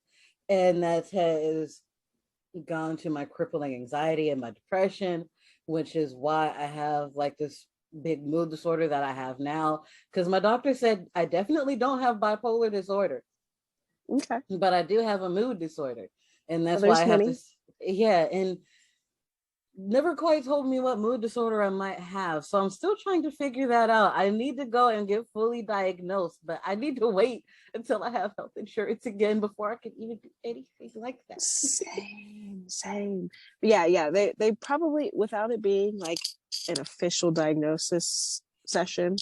and that has gone to my crippling anxiety and my depression, which is why I have like this big mood disorder that I have now. Because my doctor said I definitely don't have bipolar disorder. Okay. But I do have a mood disorder. And that's why I have to Yeah, and never quite told me what mood disorder I might have. So I'm still trying to figure that out. I need to go and get fully diagnosed, but I need to wait until I have health insurance again before I can even do anything like that. Same. But yeah. They probably, without it being like an official diagnosis session,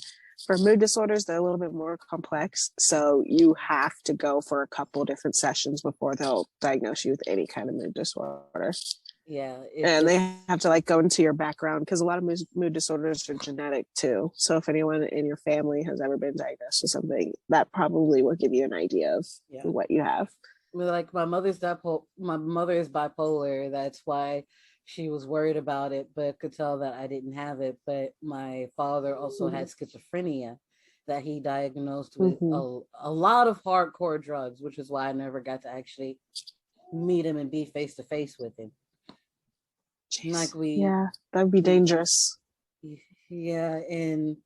for mood disorders, they're a little bit more complex. So you have to go for a couple different sessions before they'll diagnose you with any kind of mood disorder. Yeah. And they have to like go into your background because a lot of mood disorders are genetic too. So if anyone in your family has ever been diagnosed with something, that probably will give you an idea of what you have. Like my mother is bipolar. That's why she was worried about it, but could tell that I didn't have it. But my father also had schizophrenia that he diagnosed with a lot of hardcore drugs, which is why I never got to actually meet him and be face to face with him. Like that'd be dangerous. Yeah, and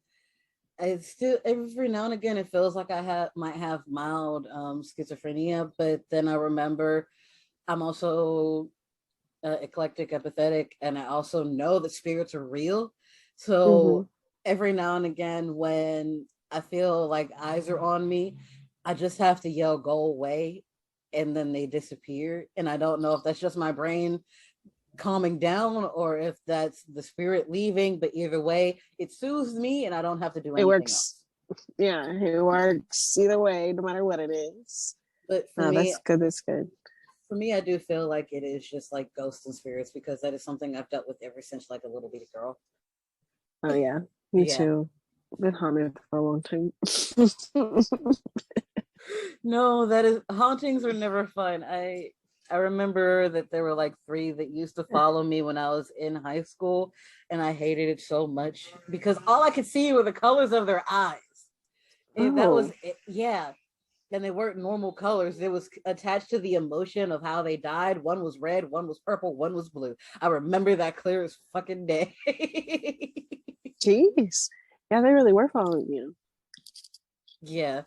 it's still every now and again it feels like I might have mild schizophrenia, but then I remember I'm also eclectic, empathetic, and I also know that spirits are real. So every now and again, when I feel like eyes are on me, I just have to yell, "Go away," and then they disappear. And I don't know if that's just my brain calming down or if that's the spirit leaving, but either way it soothes me and I don't have to do anything else. Yeah, it works either way, no matter what it is. But for me, that's good. For me, I do feel like it is just like ghosts and spirits because that is something I've dealt with ever since like a little bitty girl. Oh yeah, me too. I've been haunted for a long time. No, that is hauntings are never fun. I remember that there were like 3 that used to follow me when I was in high school, and I hated it so much because all I could see were the colors of their eyes. And that was it. Yeah. And they weren't normal colors. It was attached to the emotion of how they died. One was red, one was purple, one was blue. I remember that clear as fucking day. Jeez. Yeah, they really were following you. Yeah.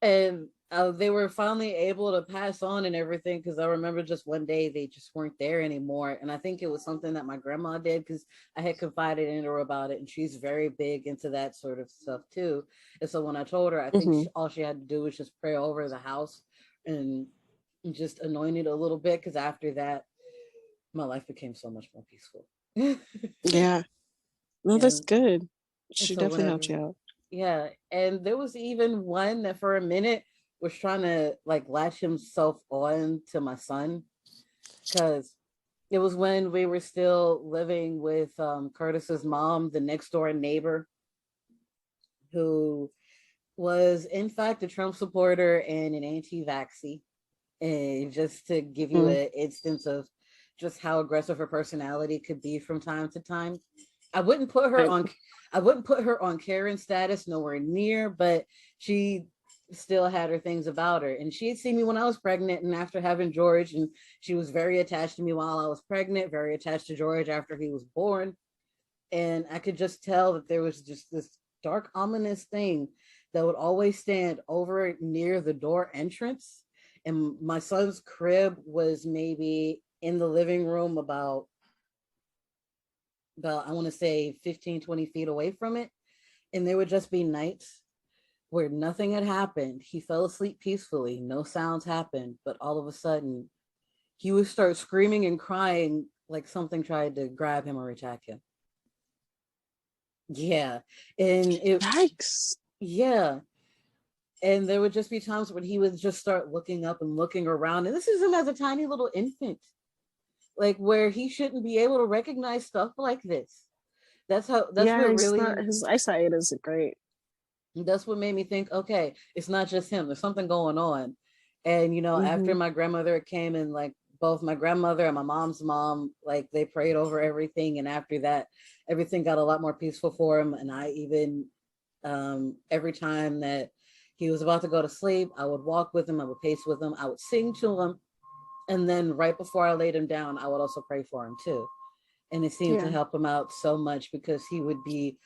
And they were finally able to pass on and everything because I remember just one day they just weren't there anymore. And I think it was something that my grandma did because I had confided in her about it, and she's very big into that sort of stuff too. And so when I told her, I think all she had to do was just pray over the house and just anoint it a little bit, because after that, my life became so much more peaceful. Yeah. No, that's good. She definitely helped you out. Yeah. And there was even one that for a minute was trying to like latch himself on to my son, because it was when we were still living with Curtis's mom, the next door neighbor, who was in fact a Trump supporter and an anti-vaxxer. And just to give you an instance of just how aggressive her personality could be from time to time, I wouldn't put her on Karen status, nowhere near, but she still had her things about her. And she had seen me when I was pregnant and after having George, and she was very attached to me while I was pregnant, very attached to George after he was born. And I could just tell that there was just this dark, ominous thing that would always stand over near the door entrance. And my son's crib was maybe in the living room about I want to say 15, 20 feet away from it. And there would just be nights where nothing had happened. He fell asleep peacefully. No sounds happened. But all of a sudden, he would start screaming and crying like something tried to grab him or attack him. Yeah. And yikes. Yeah. And there would just be times when he would just start looking up and looking around. And this is him as a tiny little infant, like where he shouldn't be able to recognize stuff like this. That's what really, his eyesight isn't great. That's what made me think, okay, it's not just him. There's something going on. And, after my grandmother came, and like both my grandmother and my mom's mom, like they prayed over everything. And after that, everything got a lot more peaceful for him. And I even, every time that he was about to go to sleep, I would walk with him, I would pace with him, I would sing to him. And then right before I laid him down, I would also pray for him too. And it seemed to help him out so much because he would be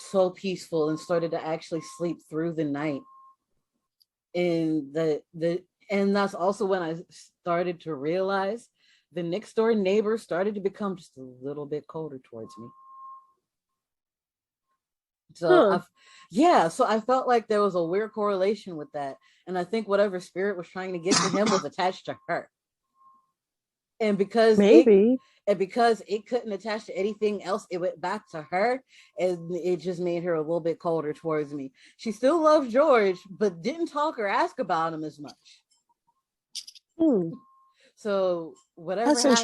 so peaceful and started to actually sleep through the night. And and that's also when I started to realize the next door neighbor started to become just a little bit colder towards me. So so I felt like there was a weird correlation with that. And I think whatever spirit was trying to get to him was attached to her. And because it couldn't attach to anything else, it went back to her, and it just made her a little bit colder towards me. She still loved George, but didn't talk or ask about him as much. So whatever That's happened,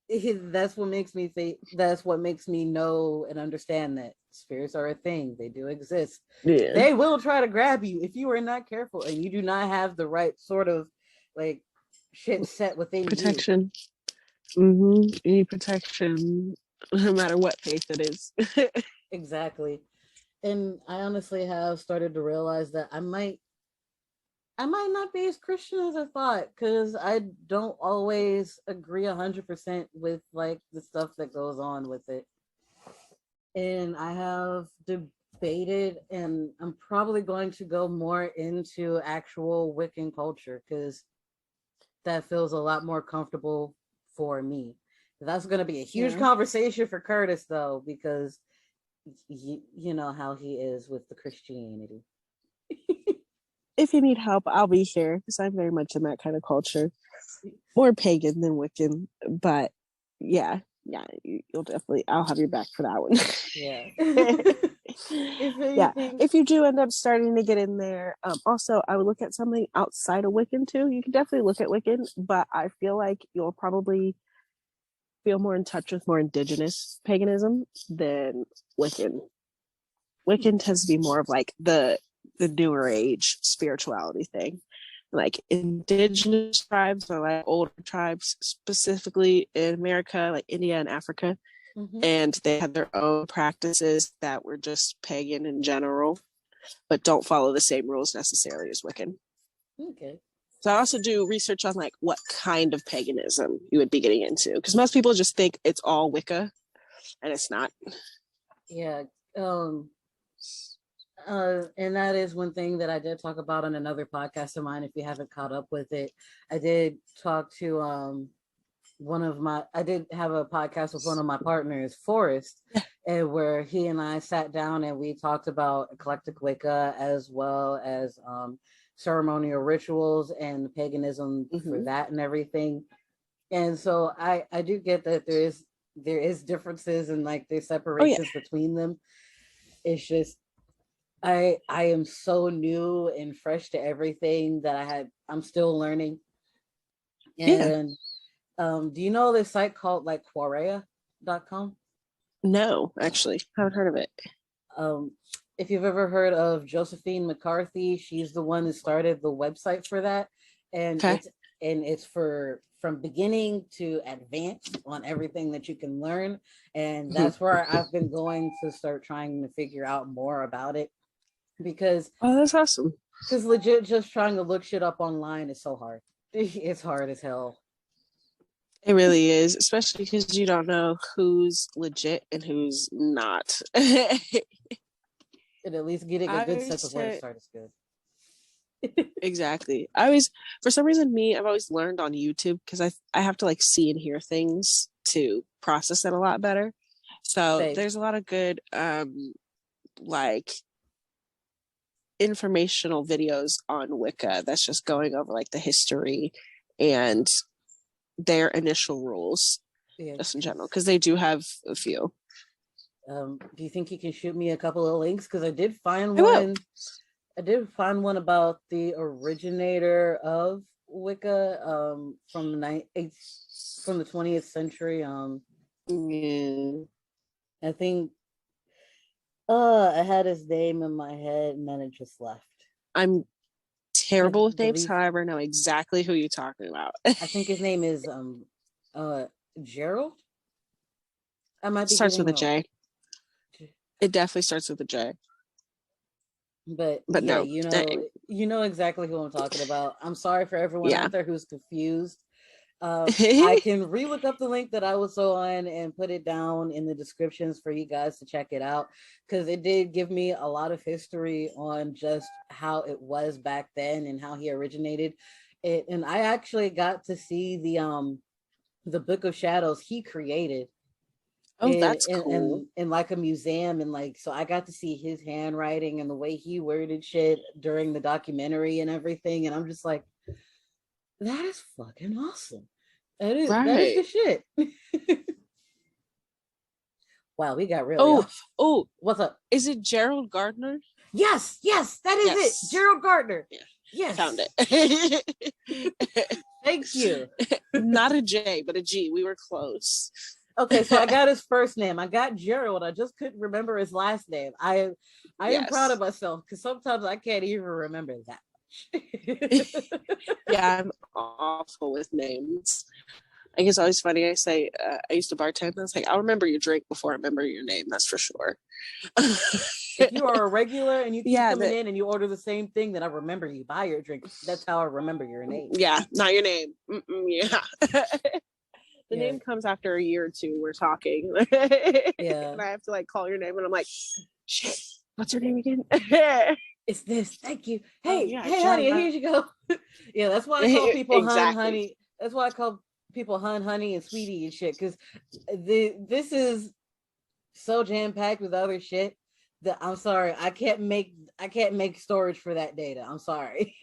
interesting. That's what makes me think. That's what makes me know and understand that spirits are a thing. They do exist. Yeah. They will try to grab you if you are not careful and you do not have the right sort of like shit set within protection. You need protection no matter what faith it is. Exactly. And I honestly have started to realize that I might not be as Christian as I thought, because I don't always agree 100% with like the stuff that goes on with it. And I have debated, and I'm probably going to go more into actual Wiccan culture, because that feels a lot more comfortable for me. That's going to be a huge conversation for Curtis, though, because you know how he is with the Christianity. If you need help, I'll be here, because I'm very much in that kind of culture. More pagan than Wiccan, but yeah, you'll definitely, I'll have your back for that one. Yeah. If you do end up starting to get in there, also I would look at something outside of Wiccan too. You can definitely look at Wiccan, but I feel like you'll probably feel more in touch with more indigenous paganism than Wiccan. Wiccan tends to be more of like the newer age spirituality thing. Like indigenous tribes or like older tribes, specifically in America, like India and Africa. And they had their own practices that were just pagan in general, but don't follow the same rules necessarily as Wiccan. Okay. So I also do research on like what kind of paganism you would be getting into, because most people just think it's all Wicca, and it's not. Yeah. And that is one thing that I did talk about on another podcast of mine. If you haven't caught up with it, I did talk to I did have a podcast with one of my partners, Forrest, and where he and I sat down and we talked about eclectic Wicca as well as ceremonial rituals and paganism for that and everything. And so I do get that there is differences and like there's separations between them. It's just I am so new and fresh to everything that I'm still learning. And do you know this site called like Quarea.com? No, actually, I haven't heard of it. If you've ever heard of Josephine McCarthy, she's the one that started the website for that. And it's for from beginning to advanced on everything that you can learn. And that's where I've been going to start trying to figure out more about it. Because that's awesome. Because legit just trying to look shit up online is so hard. It's hard as hell. It really is, especially because you don't know who's legit and who's not. And at least getting a good sense of where to start is good. Exactly. For some reason, I've always learned on YouTube, because I have to like see and hear things to process it a lot better. So there's a lot of good like informational videos on Wicca that's just going over like the history and their initial rules, just in general, because they do have a few. Do you think you can shoot me a couple of links? Because I did find one. I did find one about the originator of Wicca from the 20th century. I think I had his name in my head and then it just left. I'm terrible with names, however, I know exactly who you're talking about. I think his name is Gerald. I might be starts with a J. It definitely starts with a J. But yeah, no, you know exactly who I'm talking about. I'm sorry for everyone out there who's confused. I can relook up the link that I was on and put it down in the descriptions for you guys to check it out, because it did give me a lot of history on just how it was back then and how he originated. And I actually got to see the Book of Shadows he created. Oh, that's cool. In like a museum, and like, so I got to see his handwriting and the way he worded shit during the documentary and everything, and I'm just like, that is fucking awesome. That is the shit. Wow, we got really off. Oh, what's up? Is it Gerald Gardner? Yes, that is it. Gerald Gardner. Yeah. Yes, found it. Thank you. Not a J, but a G. We were close. Okay, so I got his first name. I got Gerald. I just couldn't remember his last name. I am proud of myself because sometimes I can't even remember that much. Yeah, I'm awful with names. I think it's always funny. I say, I used to bartend. And I was like, I'll remember your drink before I remember your name. That's for sure. If you are a regular and you keep coming in and you order the same thing, then I remember you buy your drink. That's how I remember your name. Yeah, not your name. Yeah. The name comes after a year or two. We're talking. Yeah. And I have to like call your name, and I'm like, shit, what's your name again? It's this. Thank you. Hey, hey, honey, here you go. Yeah, that's why I call people hun, honey. That's why I call people hun, honey, and sweetie and shit. Because this is so jam packed with other shit that I'm sorry, I can't make storage for that data. I'm sorry.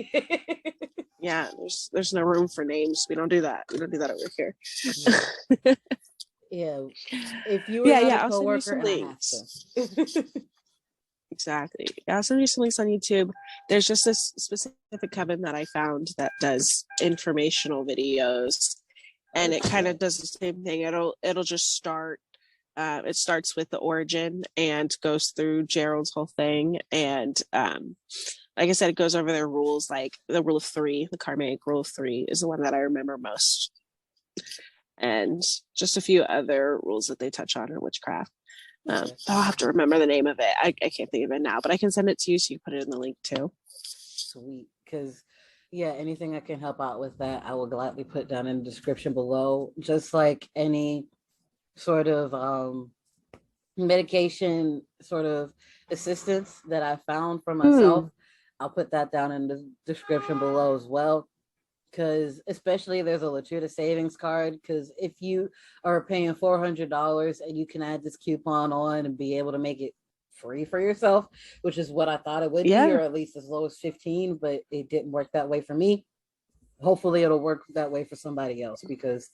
Yeah, there's no room for names. We don't do that. We don't do that over here. Yeah. If you were not a coworker, and I have to. Exactly. Yeah, I'll send you some links on YouTube. There's just this specific Kevin that I found that does informational videos, and it kind of does the same thing. It'll just start. It starts with the origin and goes through Gerald's whole thing, and like I said, it goes over their rules, like the rule of three, the karmic rule of three is the one that I remember most. And just a few other rules that they touch on in witchcraft. I'll have to remember the name of it. I can't think of it now, but I can send it to you so you can put it in the link too. Sweet. Because, yeah, anything I can help out with that, I will gladly put down in the description below. Just like any sort of medication sort of assistance that I found for myself. I'll put that down in the description below as well, because especially there's a Latuda savings card, because if you are paying $400 and you can add this coupon on and be able to make it free for yourself, which is what I thought it would be, or at least as low as 15, but it didn't work that way for me. Hopefully it'll work that way for somebody else, because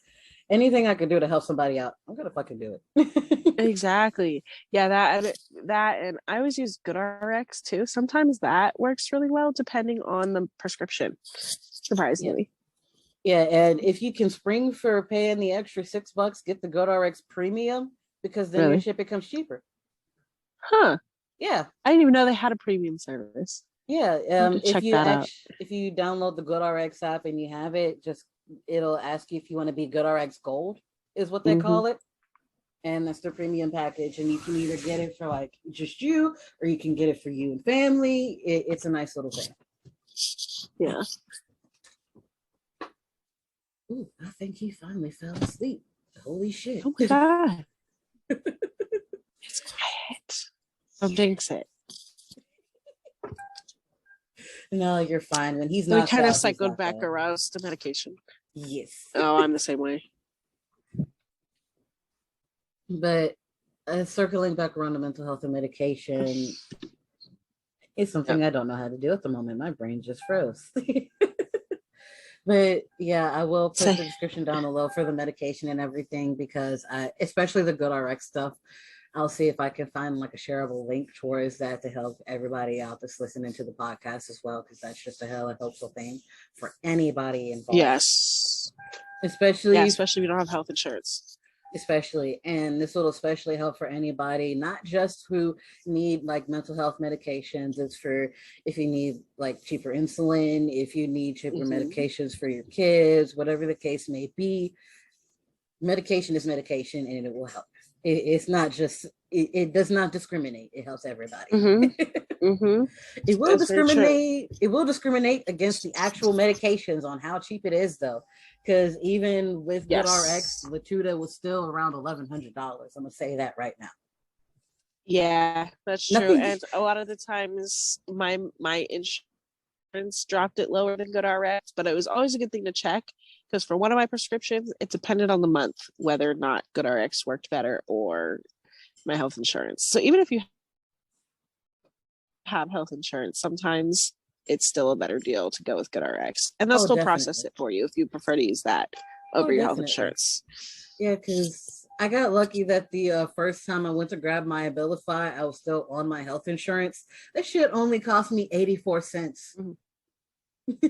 anything I could do to help somebody out, I'm gonna fucking do it. Exactly. Yeah, that and I always use GoodRx too. Sometimes that works really well depending on the prescription, surprisingly. Yeah, and if you can spring for paying the extra $6, get the GoodRx premium, because then your shit becomes cheaper. Huh. Yeah. I didn't even know they had a premium service. Yeah. If you download the GoodRx app and you have it, it'll ask you if you want to be GoodRx Gold, is what they call it. And that's the premium package. And you can either get it for like just you, or you can get it for you and family. It's a nice little thing. Yeah. Ooh, I think he finally fell asleep. Holy shit. Oh my God. It's quiet. Don't jinx it. No, you're fine. When he's not, we kind of cycled back around to medication. Yes. Oh, I'm the same way. But circling back around to mental health and medication is something I don't know how to do at the moment. My brain just froze. But yeah, I will put the description down below for the medication and everything, because especially the GoodRx stuff, I'll see if I can find like a shareable link towards that to help everybody out that's listening to the podcast as well, because that's just a hell of helpful thing for anybody involved. Yes. Especially if you don't have health insurance. And this will especially help for anybody, not just who need like mental health medications. It's for if you need like cheaper insulin, if you need cheaper medications for your kids, whatever the case may be. Medication is medication, and it will help. It's not just, it does not discriminate. It helps everybody. It will discriminate. It will discriminate against the actual medications on how cheap it is, though. Because even with GoodRx, Latuda was still around $1,100. I'm gonna say that right now. Yeah, that's true. And a lot of the times, my insurance dropped it lower than GoodRx, but it was always a good thing to check because for one of my prescriptions, it depended on the month whether or not GoodRx worked better or my health insurance. So even if you have health insurance, sometimes it's still a better deal to go with GoodRx, and they'll still process it for you if you prefer to use that over your health insurance. Yeah, because I got lucky that the first time I went to grab my Abilify, I was still on my health insurance. That shit only cost me 84 cents. Mm-hmm.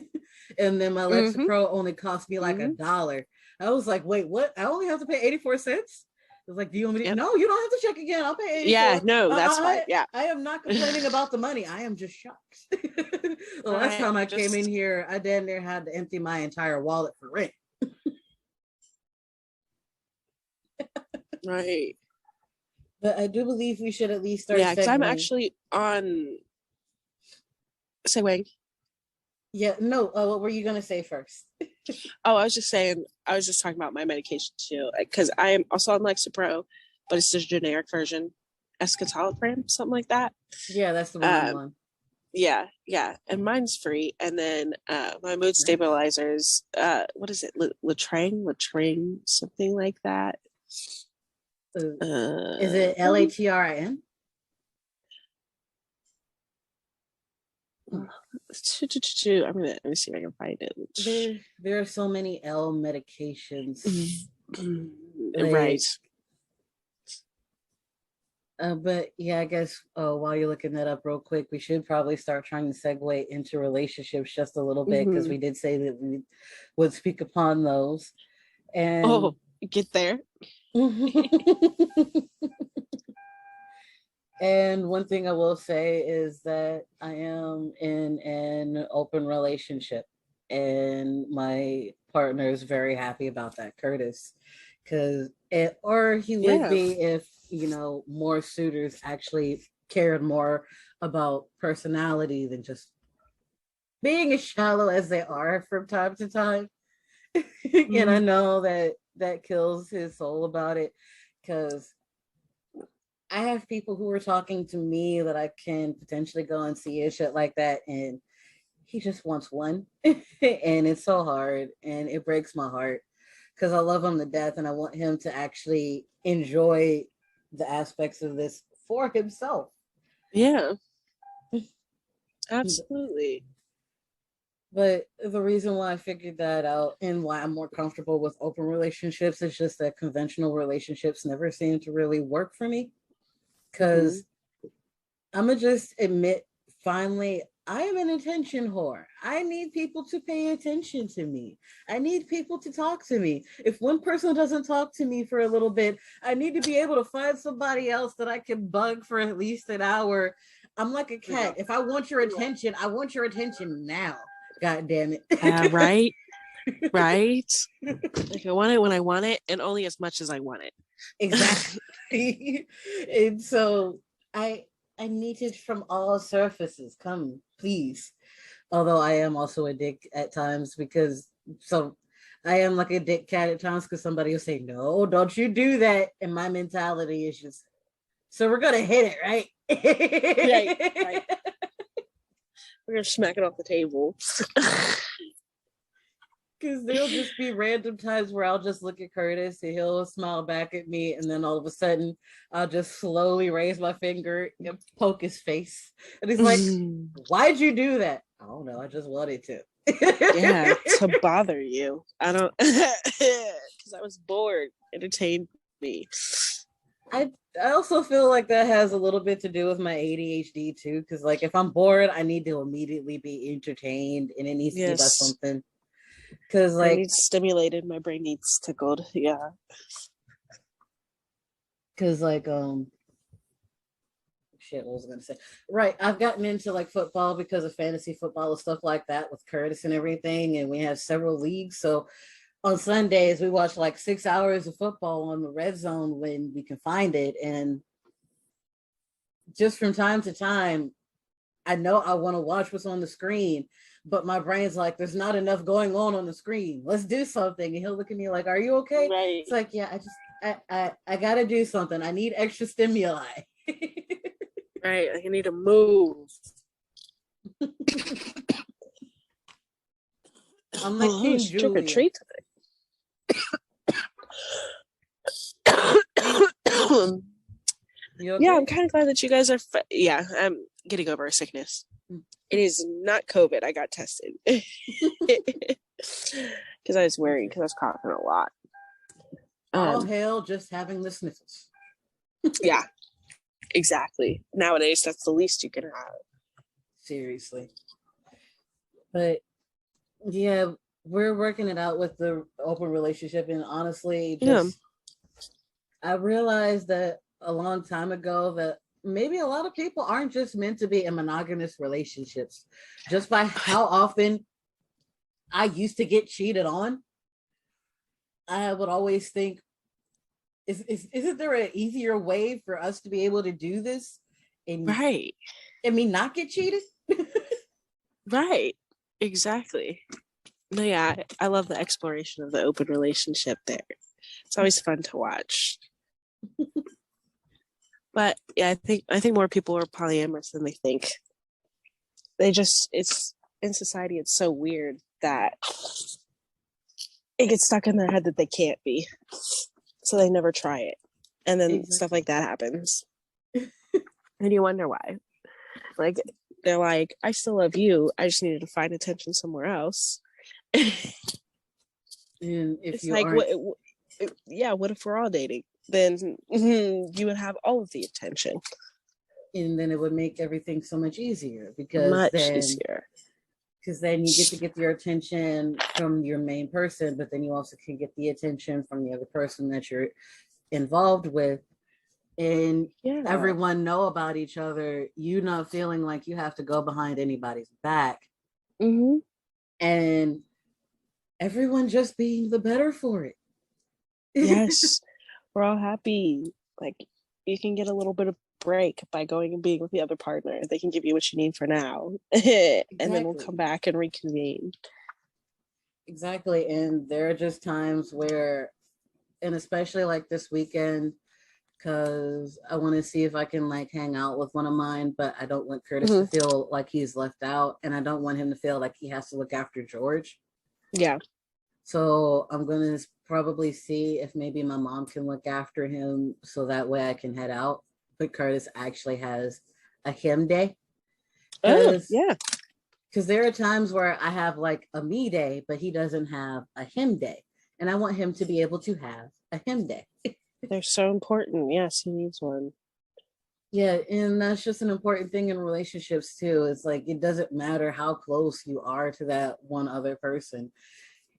And then my Lexapro only cost me like $1. I was like, wait, what? I only have to pay 84 cents? It was like, do you want me to? No, you don't have to check again. I'll pay 84. Yeah, no, that's fine. Yeah. I am not complaining about the money. I am just shocked. The last time I came in here, I damn near had to empty my entire wallet for rent. Right. But I do believe we should at least start. Yeah, because I'm actually on Segway. Yeah, no. What were you gonna say first? Oh, I was just talking about my medication too, because I am also on Lexapro, but it's just a generic version, escitalopram, something like that. Yeah, that's the one I'm on. Yeah, and mine's free. And then my mood stabilizers, what is it, Latring, something like that. Is it LATRIN? Let me see if I can find it. There are so many L medications. Right. But yeah, I guess while you're looking that up real quick, we should probably start trying to segue into relationships just a little bit, because we did say that we would speak upon those. And get there. And one thing I will say is that I am in an open relationship, and my partner is very happy about that, Curtis, because he would be if, you know, more suitors actually cared more about personality than just being as shallow as they are from time to time. And I know that kills his soul about it, because I have people who are talking to me that I can potentially go and see and shit like that, and he just wants one. And it's so hard, and it breaks my heart, because I love him to death, and I want him to actually enjoy the aspects of this for himself. Yeah, absolutely. But the reason why I figured that out and why I'm more comfortable with open relationships is just that conventional relationships never seem to really work for me. Because I'm going to just admit, finally, I am an attention whore. I need people to pay attention to me. I need people to talk to me. If one person doesn't talk to me for a little bit, I need to be able to find somebody else that I can bug for at least an hour. I'm like a cat. If I want your attention, I want your attention now. God damn it. Right. Right. Like, I want it when I want it, and only as much as I want it. Exactly. And so I need it from all surfaces. Come, please. Although I am also a dick at times, because I am like a dick cat at times, because somebody will say, no, don't you do that. And my mentality is just, so we're gonna hit it, right? Right. We're gonna smack it off the table. Because there'll just be random times where I'll just look at Curtis and he'll smile back at me, and then all of a sudden I'll just slowly raise my finger and poke his face, and he's like, why'd you do that? I don't know, I just wanted to. Yeah, to bother you. I don't, because I was bored. Entertained me. I also feel like that has a little bit to do with my ADHD too, because like if I'm bored, I need to immediately be entertained, and it needs to be about something. Because like I need stimulated, my brain needs tickled. Yeah. Because like shit, what was I gonna say? Right, I've gotten into like football because of fantasy football and stuff like that with Curtis and everything, and we have several leagues. So on Sundays we watch like 6 hours of football on the Red Zone when we can find it, and just from time to time, I know I want to watch what's on the screen, but my brain's like, there's not enough going on the screen. Let's do something. And he'll look at me like, are you okay? Right. It's like, yeah, I gotta do something. I need extra stimuli. Right. I need to move. Unlike King Trick or Julia. treat today. You okay? Yeah, I'm kind of glad that you guys are. I'm getting over a sickness. It is not COVID. I got tested because I was worried because I was coughing a lot. All hail just having the sniffles. Yeah, exactly. Nowadays, that's the least you can have. Seriously. But yeah, we're working it out with the open relationship, and honestly, I realized that a long time ago that maybe a lot of people aren't just meant to be in monogamous relationships. Just by how often I used to get cheated on, I would always think, isn't there an easier way for us to be able to do this? And right. I mean, not get cheated? Right. Exactly. No, yeah, I love the exploration of the open relationship there. It's always fun to watch. But yeah, I think more people are polyamorous than they think. It's in society, it's so weird that it gets stuck in their head that they can't be. So they never try it. And then stuff like that happens. And you wonder why. Like, they're like, I still love you. I just needed to find attention somewhere else. And if it's you like, what if we're all dating? Then you would have all of the attention. And then it would make everything so much easier because then you get your attention from your main person, but then you also can get the attention from the other person that you're involved with. And everyone know about each other, you not feeling like you have to go behind anybody's back. Mm-hmm. And everyone just being the better for it. Yes. We're all happy. Like, you can get a little bit of break by going and being with the other partner. They can give you what you need for now. And then we'll come back and reconvene. Exactly. And there are just times where, and especially like this weekend, because I want to see if I can like hang out with one of mine, but I don't want Curtis to feel like he's left out, and I don't want him to feel like he has to look after George. Yeah. So I'm gonna probably see if maybe my mom can look after him, so that way I can head out. But Curtis actually has a him day. Because there are times where I have like a me day, but he doesn't have a him day, and I want him to be able to have a him day. They're so important. Yes, he needs one. Yeah, and that's just an important thing in relationships too. It's like, it doesn't matter how close you are to that one other person.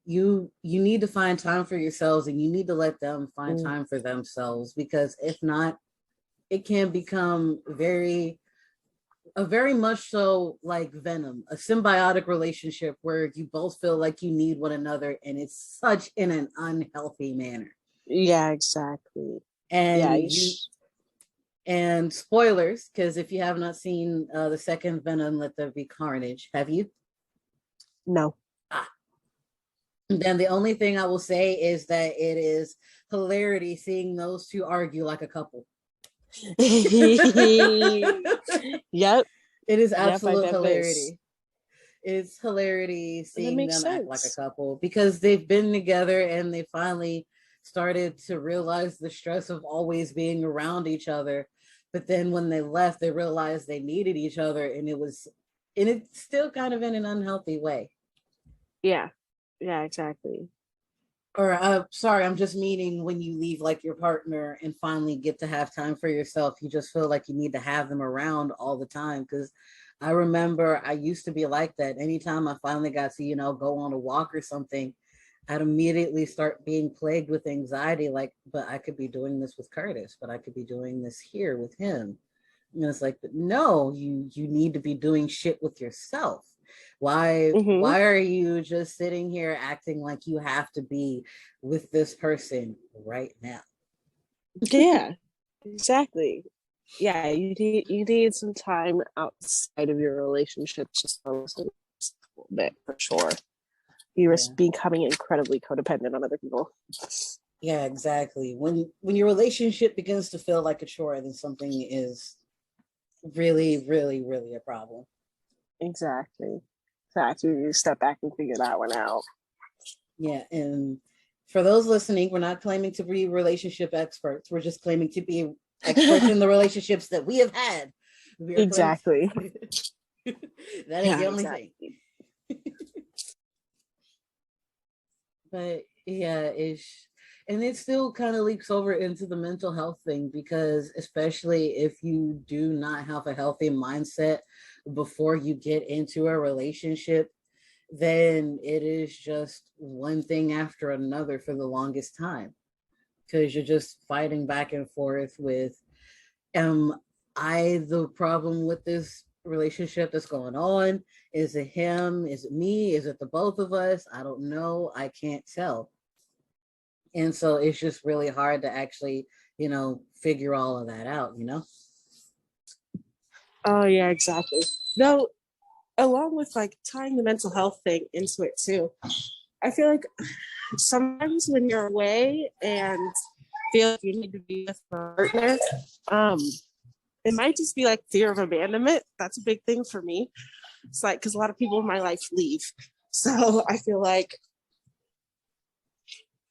You need to find time for yourselves, and you need to let them find time for themselves, because if not, it can become very much so like venom, a symbiotic relationship where you both feel like you need one another, and it's such in an unhealthy manner. Yeah, exactly. And and spoilers, because if you have not seen the second Venom, Let There Be Carnage, have you? No. Then the only thing I will say is that it is hilarity seeing those two argue like a couple. Yep. It is absolute hilarity. It's hilarity seeing them act like a couple, because they've been together and they finally started to realize the stress of always being around each other. But then when they left, they realized they needed each other, and it's still kind of in an unhealthy way. Yeah. Yeah, exactly. Or sorry, I'm just meaning when you leave like your partner and finally get to have time for yourself, you just feel like you need to have them around all the time. Because I remember I used to be like that. Anytime I finally got to, go on a walk or something, I'd immediately start being plagued with anxiety. Like, but I could be doing this with Curtis, but I could be doing this here with him. And it's like, but no, you need to be doing shit with yourself. Why are you just sitting here acting like you have to be with this person right now? Yeah, exactly. Yeah, you need some time outside of your relationship, just a little bit, for sure. You risk becoming incredibly codependent on other people. Yeah, exactly. When your relationship begins to feel like a chore, then something is really, really, really a problem. Exactly. You step back and figure that one out. Yeah, and for those listening, we're not claiming to be relationship experts. We're just claiming to be experts in the relationships that we have had. We are Exactly. That is the only thing. But yeah, and it still kind of leaks over into the mental health thing, because especially if you do not have a healthy mindset before you get into a relationship, then it is just one thing after another for the longest time, because you're just fighting back and forth with, am I the problem with this relationship that's going on? Is it him? Is it me? Is it the both of us? I don't know. I can't tell. And so it's just really hard to actually, figure all of that out. Oh yeah, exactly. No, along with like tying the mental health thing into it too, I feel like sometimes when you're away and feel like you need to be with a partner, it might just be like fear of abandonment. That's a big thing for me. It's like, because a lot of people in my life leave. So I feel like,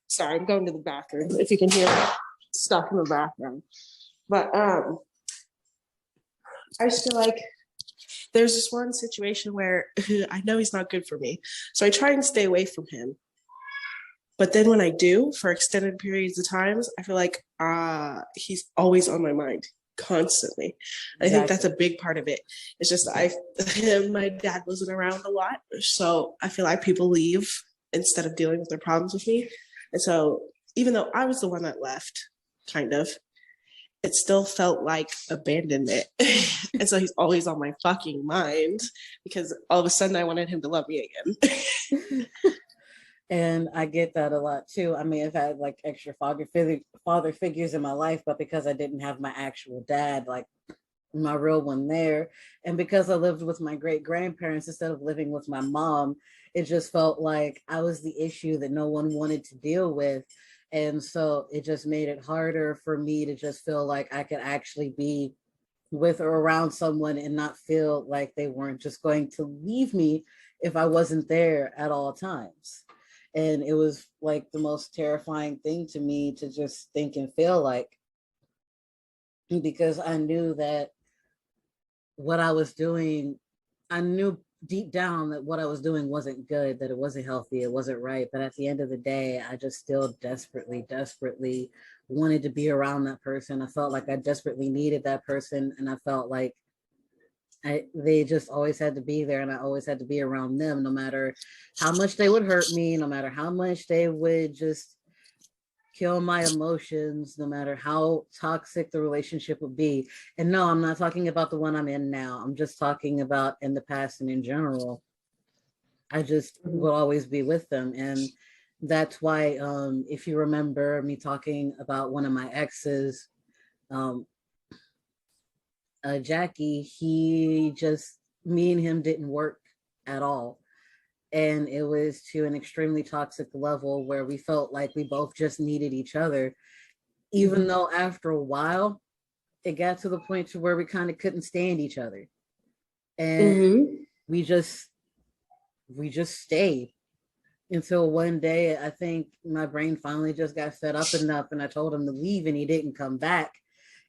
sorry, I'm going to the bathroom if you can hear stuff in the background. But I just feel like there's this one situation where I know he's not good for me. So I try and stay away from him. But then when I do for extended periods of times, I feel like he's always on my mind constantly. Exactly. I think that's a big part of it. It's just my dad wasn't around a lot. So I feel like people leave instead of dealing with their problems with me. And so even though I was the one that left, kind of, it still felt like abandonment. And so he's always on my fucking mind because all of a sudden I wanted him to love me again. And I get that a lot too. I mean, I've had like extra father figures in my life, but because I didn't have my actual dad, like my real one there, and because I lived with my great grandparents instead of living with my mom, it just felt like I was the issue that no one wanted to deal with. And so it just made it harder for me to just feel like I could actually be with or around someone and not feel like they weren't just going to leave me if I wasn't there at all times. And it was like the most terrifying thing to me to just think and feel like, because I knew that what I was doing, I knew deep down that what I was doing wasn't good, that it wasn't healthy, it wasn't right. But at the end of the day, I just still desperately, desperately wanted to be around that person. I felt like I desperately needed that person. And I felt like they just always had to be there, and I always had to be around them, no matter how much they would hurt me, no matter how much they would just kill my emotions, no matter how toxic the relationship would be. And no, I'm not talking about the one I'm in now. I'm just talking about in the past and in general. I just will always be with them. And that's why, if you remember me talking about one of my exes, um, Jackie, me and him didn't work at all. And it was to an extremely toxic level where we felt like we both just needed each other. Even though after a while, it got to the point to where we kind of couldn't stand each other. And we just stayed until one day, I think my brain finally just got fed up enough, and I told him to leave, and he didn't come back.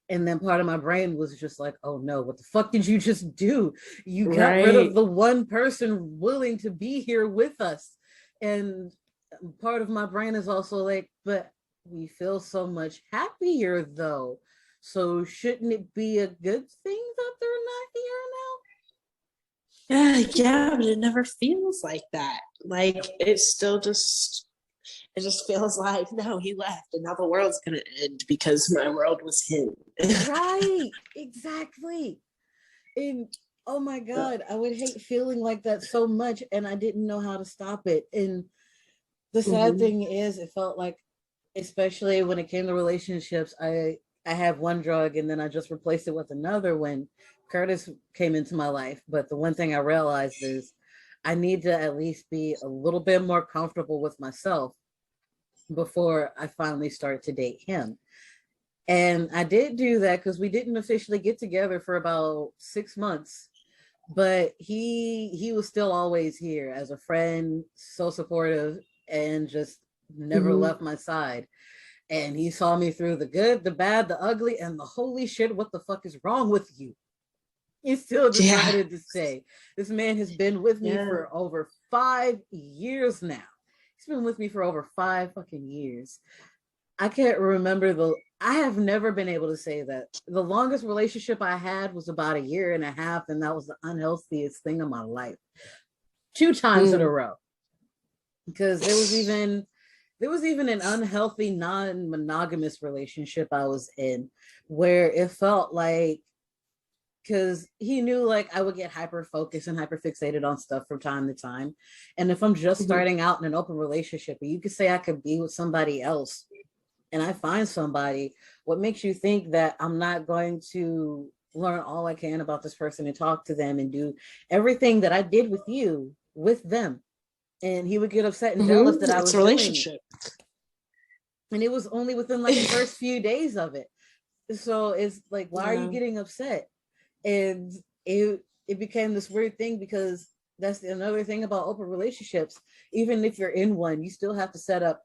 And then part of my brain was just like, oh no, what the fuck did you just do? You got rid of the one person willing to be here with us. And part of my brain is also like, but we feel so much happier though. So shouldn't it be a good thing that they're not here now? Yeah, but it never feels like that. Like it just feels like, no, he left and now the world's gonna end because my world was him. Right, exactly. And oh my God, I would hate feeling like that so much, and I didn't know how to stop it. And the sad thing is, it felt like, especially when it came to relationships, I had one drug and then I just replaced it with another when Curtis came into my life. But the one thing I realized is I need to at least be a little bit more comfortable with myself before I finally start to date him. And I did do that because we didn't officially get together for about 6 months, but he was still always here as a friend, so supportive. and just never left my side. And he saw me through the good, the bad, the ugly, and the holy shit, what the fuck is wrong with you? He still decided to stay. This man has been with me for over 5 years now. He's been with me for over 5 fucking years. I can't remember I have never been able to say that. The longest relationship I had was about 1.5 years, and that was the unhealthiest thing in my life. 2 times in a row. Because there was even an unhealthy non-monogamous relationship I was in where it felt like, because he knew like I would get hyper focused and hyper fixated on stuff from time to time. And if I'm just starting out in an open relationship, you could say I could be with somebody else and I find somebody, what makes you think that I'm not going to learn all I can about this person and talk to them and do everything that I did with you with them? And he would get upset and jealous that I was doing it. And it was only within like the first few days of it. So it's like, why are you getting upset? And it became this weird thing, because that's another thing about open relationships. Even if you're in one, you still have to set up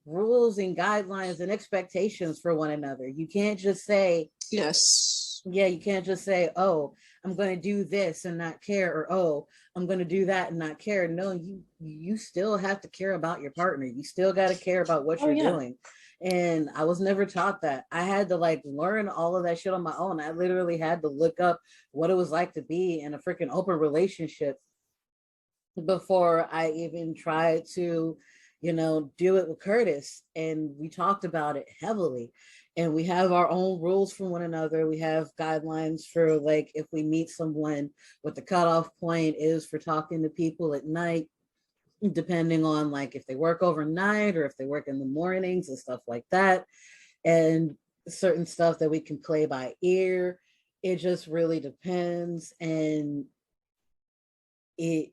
rules and guidelines and expectations for one another. You can't just say, you can't just say, oh, I'm going to do this and not care, or oh, I'm going to do that and not care. No, you still have to care about your partner. You still got to care about what you're doing. And I was never taught that. I had to like learn all of that shit on my own. I literally had to look up what it was like to be in a freaking open relationship before I even tried to, do it with Curtis. And we talked about it heavily. And we have our own rules for one another. We have guidelines for like if we meet someone, what the cutoff point is for talking to people at night, depending on like if they work overnight or if they work in the mornings and stuff like that, and certain stuff that we can play by ear. It just really depends. And it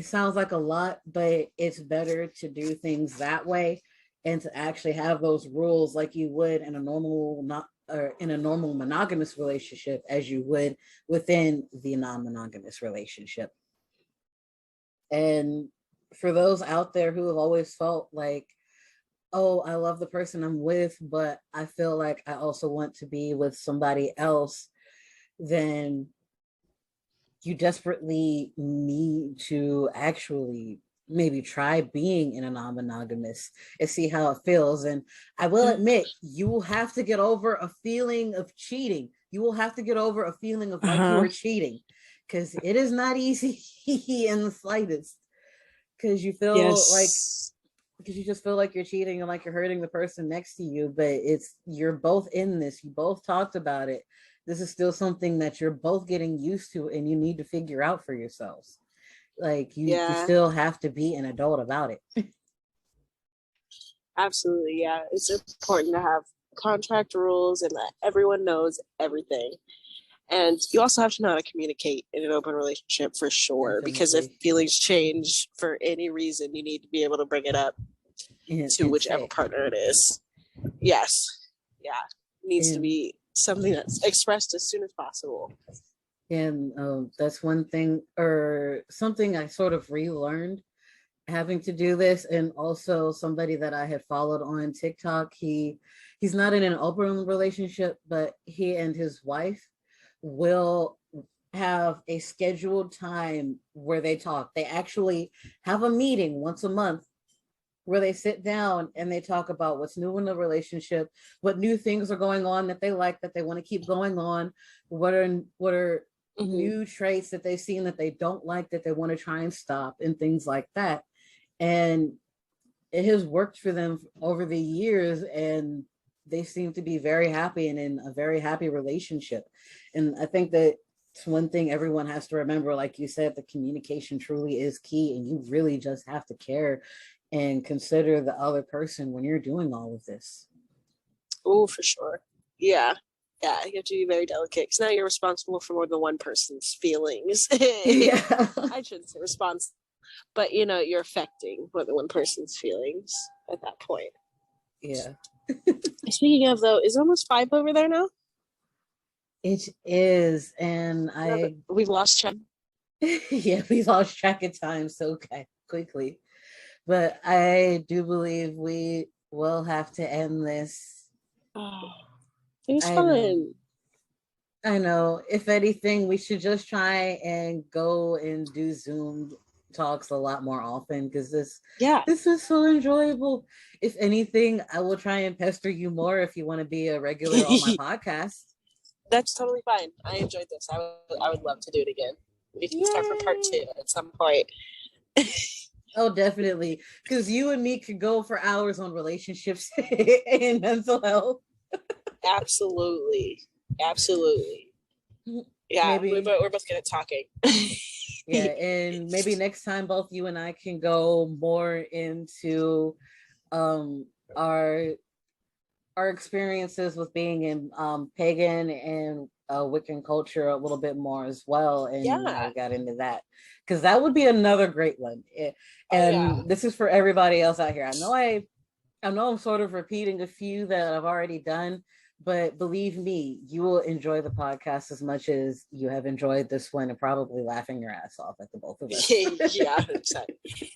sounds like a lot, but it's better to do things that way and to actually have those rules like you would in a normal monogamous relationship as you would within the non-monogamous relationship. And for those out there who have always felt like, oh, I love the person I'm with, but I feel like I also want to be with somebody else, then you desperately need to actually maybe try being in a non-monogamous and see how it feels. And I will admit, you will have to get over a feeling of cheating. You will have to get over a feeling of like you were cheating, because it is not easy in the slightest. Because you feel because you just feel like you're cheating and like you're hurting the person next to you, but you're both in this. You both talked about it. This is still something that you're both getting used to and you need to figure out for yourselves. Like you still have to be an adult about it. Absolutely, yeah. It's important to have contract rules and that everyone knows everything. And you also have to know how to communicate in an open relationship for sure. Definitely. Because if feelings change for any reason, you need to be able to bring it up to whichever partner it is. Yes. Yeah. It needs to be something that's expressed as soon as possible. And that's one thing, or something I sort of relearned having to do this. And also somebody that I had followed on TikTok, he's not in an open relationship, but he and his wife will have a scheduled time where they talk. They actually have a meeting once a month where they sit down and they talk about what's new in the relationship, what new things are going on that they like, that they want to keep going on, what are new traits that they've seen that they don't like, that they want to try and stop, and things like that. And it has worked for them over the years, and they seem to be very happy and in a very happy relationship. And I think that it's one thing everyone has to remember, like you said, the communication truly is key, and you really just have to care and consider the other person when you're doing all of this. Oh, for sure. Yeah. Yeah, you have to be very delicate, because now you're responsible for more than one person's feelings. I shouldn't say responsible, but you're affecting more than one person's feelings at that point. Yeah. Speaking of, though, is it almost 5 over there now? It is, and we've lost track. Yeah, we lost track of time so quickly. But I do believe we will have to end this. It was fun. I know. If anything, we should just try and go and do Zoom talks a lot more often, because this is so enjoyable. If anything, I will try and pester you more if you want to be a regular on my podcast. That's totally fine. I enjoyed this. I would love to do it again. We can start for part 2 at some point. Oh, definitely. Because you and me could go for hours on relationships and mental health. Absolutely. Yeah, we're both good at talking. Yeah, and maybe next time both you and I can go more into our experiences with being in pagan and Wiccan culture a little bit more as well, and we got into that, because that would be another great one. And this is for everybody else out here. I know I'm sort of repeating a few that I've already done, but believe me, you will enjoy the podcast as much as you have enjoyed this one, and probably laughing your ass off at the both of us. Yeah, 100%.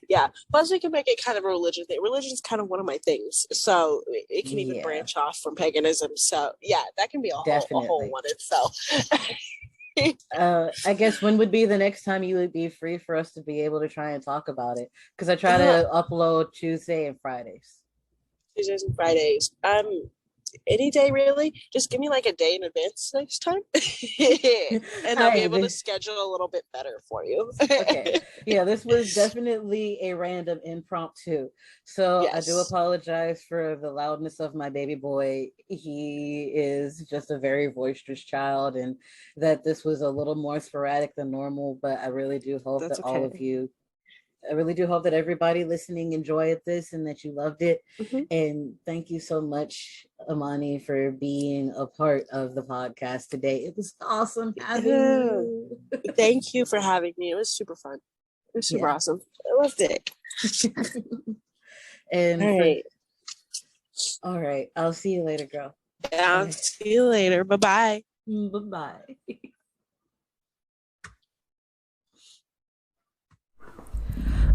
Yeah. Plus, we can make it kind of a religion thing. Religion is kind of one of my things, so it can even branch off from paganism. So yeah, that can be a whole one itself. I guess when would be the next time you would be free for us to be able to try and talk about it? Because I try to upload Tuesday and Fridays. Tuesdays and Fridays. Any day really. Just give me like a day in advance next time, and I'll be able to schedule a little bit better for you. Okay. Yeah, this was definitely a random impromptu. So I do apologize for the loudness of my baby boy. He is just a very boisterous child, and that this was a little more sporadic than normal. But I really do hope that all of you. I really do hope that everybody listening enjoyed this and that you loved it. Mm-hmm. And thank you so much, Imani, for being a part of the podcast today. It was awesome having you. Thank you for having me. It was super fun. It was super awesome. I loved it. And all right. I'll see you later, girl. I'll see you later. Bye-bye. Bye-bye.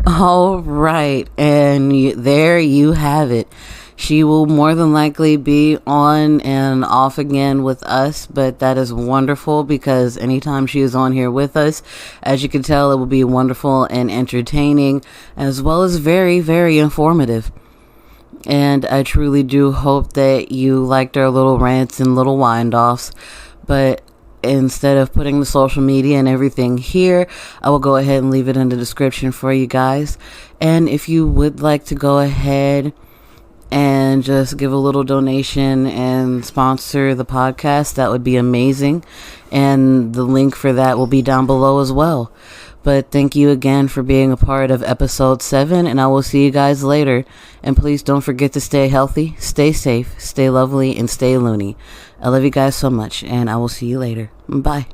All right, and there you have it. She will more than likely be on and off again with us, but that is wonderful, because anytime she is on here with us, as you can tell, it will be wonderful and entertaining, as well as very, very informative. And I truly do hope that you liked our little rants and little wind-offs, but instead of putting the social media and everything here, I will go ahead and leave it in the description for you guys. And if you would like to go ahead and just give a little donation and sponsor the podcast, that would be amazing. And the link for that will be down below as well. But thank you again for being a part of episode 7, and I will see you guys later. And please don't forget to stay healthy, stay safe, stay lovely, and stay loony. I love you guys so much, and I will see you later. Bye.